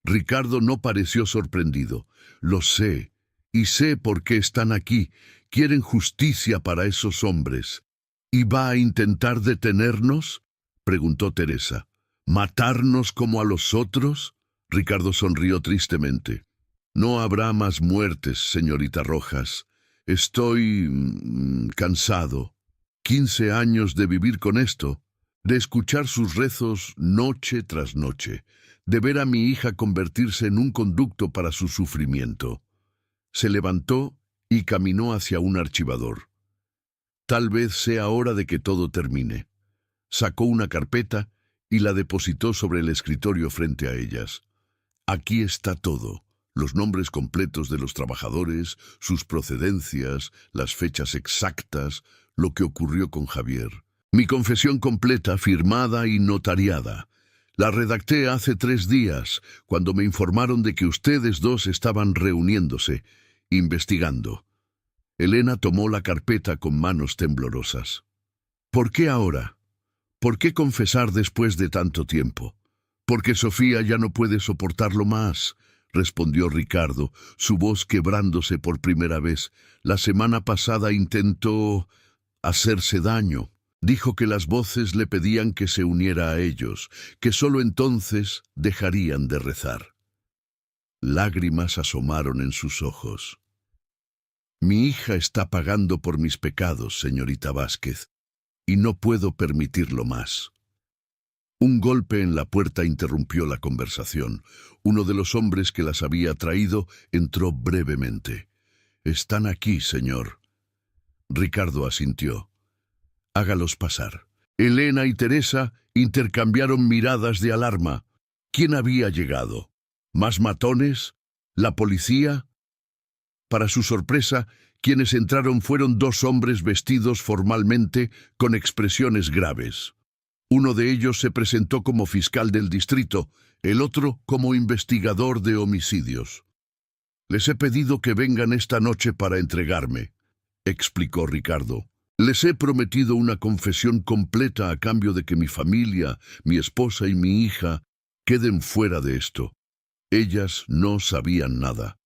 Ricardo no pareció sorprendido. Lo sé, y sé por qué están aquí. Quieren justicia para esos hombres. ¿Y va a intentar detenernos?, preguntó Teresa. ¿Matarnos como a los otros? Ricardo sonrió tristemente. No habrá más muertes, señorita Rojas. Estoy cansado. 15 años de vivir con esto, de escuchar sus rezos noche tras noche, de ver a mi hija convertirse en un conducto para su sufrimiento. Se levantó y caminó hacia un archivador. Tal vez sea hora de que todo termine. Sacó una carpeta y la depositó sobre el escritorio frente a ellas. Aquí está todo. Los nombres completos de los trabajadores, sus procedencias, las fechas exactas, lo que ocurrió con Javier. Mi confesión completa, firmada y notariada. La redacté hace 3 días, cuando me informaron de que ustedes dos estaban reuniéndose, investigando. Elena tomó la carpeta con manos temblorosas. ¿Por qué ahora? ¿Por qué confesar después de tanto tiempo? Porque Sofía ya no puede soportarlo más, respondió Ricardo, su voz quebrándose por primera vez. La semana pasada intentó hacerse daño. Dijo que las voces le pedían que se uniera a ellos, que solo entonces dejarían de rezar. Lágrimas asomaron en sus ojos. Mi hija está pagando por mis pecados, señorita Vázquez, y no puedo permitirlo más. Un golpe en la puerta interrumpió la conversación. Uno de los hombres que las había traído entró brevemente. «Están aquí, señor». Ricardo asintió. «Hágalos pasar». Elena y Teresa intercambiaron miradas de alarma. ¿Quién había llegado? ¿Más matones? ¿La policía? Para su sorpresa, quienes entraron fueron 2 hombres vestidos formalmente con expresiones graves. Uno de ellos se presentó como fiscal del distrito, el otro como investigador de homicidios. «Les he pedido que vengan esta noche para entregarme», explicó Ricardo. «Les he prometido una confesión completa a cambio de que mi familia, mi esposa y mi hija queden fuera de esto. Ellas no sabían nada».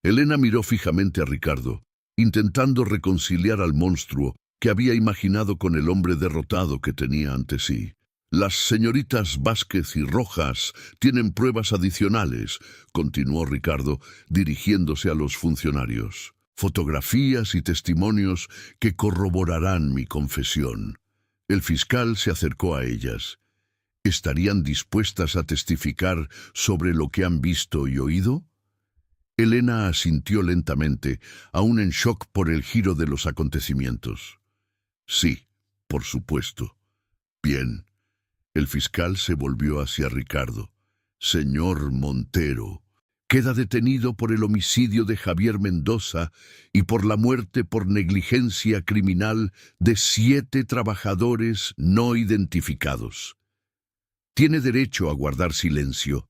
Elena miró fijamente a Ricardo, intentando reconciliar al monstruo que había imaginado con el hombre derrotado que tenía ante sí. «Las señoritas Vázquez y Rojas tienen pruebas adicionales», continuó Ricardo, dirigiéndose a los funcionarios. «Fotografías y testimonios que corroborarán mi confesión». El fiscal se acercó a ellas. ¿Estarían dispuestas a testificar sobre lo que han visto y oído? Elena asintió lentamente, aún en shock por el giro de los acontecimientos. «Sí, por supuesto». «Bien». El fiscal se volvió hacia Ricardo. «Señor Montero, queda detenido por el homicidio de Javier Mendoza y por la muerte por negligencia criminal de 7 trabajadores no identificados. Tiene derecho a guardar silencio».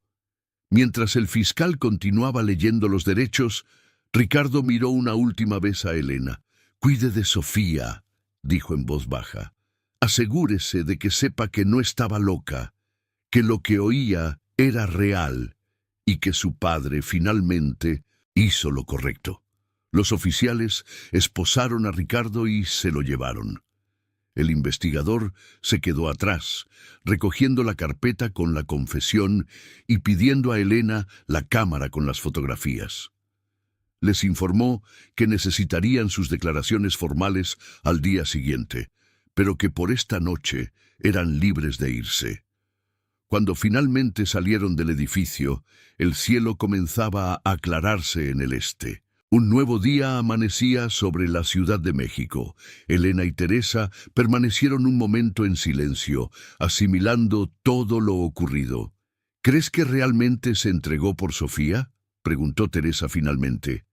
Mientras el fiscal continuaba leyendo los derechos, Ricardo miró una última vez a Elena. «Cuide de Sofía», dijo en voz baja. «Asegúrese de que sepa que no estaba loca, que lo que oía era real y que su padre finalmente hizo lo correcto». Los oficiales esposaron a Ricardo y se lo llevaron. El investigador se quedó atrás, recogiendo la carpeta con la confesión y pidiendo a Elena la cámara con las fotografías. Les informó que necesitarían sus declaraciones formales al día siguiente, pero que por esta noche eran libres de irse. Cuando finalmente salieron del edificio, el cielo comenzaba a aclararse en el este. Un nuevo día amanecía sobre la Ciudad de México. Elena y Teresa permanecieron un momento en silencio, asimilando todo lo ocurrido. ¿Crees que realmente se entregó por Sofía?, preguntó Teresa finalmente.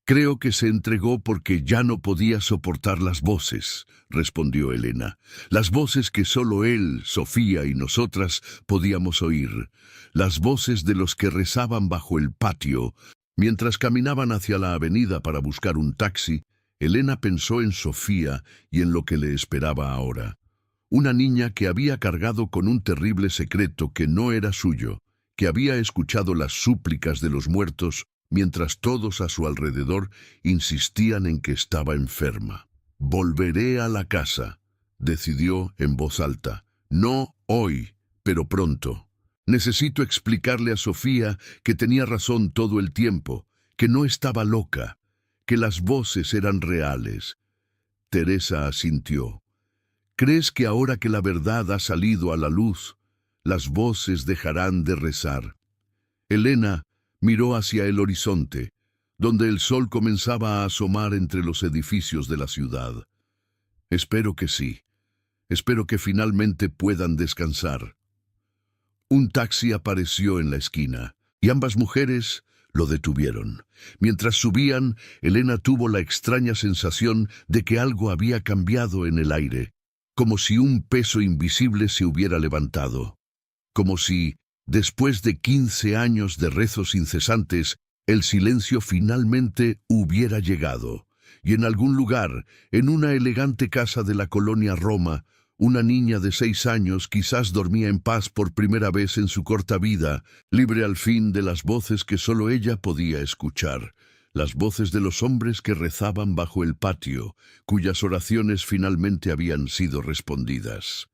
Creo que se entregó porque ya no podía soportar las voces, respondió Elena. Las voces que solo él, Sofía y nosotras podíamos oír. Las voces de los que rezaban bajo el patio. Mientras caminaban hacia la avenida para buscar un taxi, Elena pensó en Sofía y en lo que le esperaba ahora. Una niña que había cargado con un terrible secreto que no era suyo, que había escuchado las súplicas de los muertos mientras todos a su alrededor insistían en que estaba enferma. «Volveré a la casa», decidió en voz alta. «No hoy, pero pronto. Necesito explicarle a Sofía que tenía razón todo el tiempo, que no estaba loca, que las voces eran reales». Teresa asintió. «¿Crees que ahora que la verdad ha salido a la luz, las voces dejarán de rezar?» Elena miró hacia el horizonte, donde el sol comenzaba a asomar entre los edificios de la ciudad. «Espero que sí. Espero que finalmente puedan descansar». Un taxi apareció en la esquina, y ambas mujeres lo detuvieron. Mientras subían, Elena tuvo la extraña sensación de que algo había cambiado en el aire, como si un peso invisible se hubiera levantado, como si, después de 15 años de rezos incesantes, el silencio finalmente hubiera llegado, y en algún lugar, en una elegante casa de la colonia Roma, una niña de 6 años quizás dormía en paz por primera vez en su corta vida, libre al fin de las voces que solo ella podía escuchar, las voces de los hombres que rezaban bajo el patio, cuyas oraciones finalmente habían sido respondidas.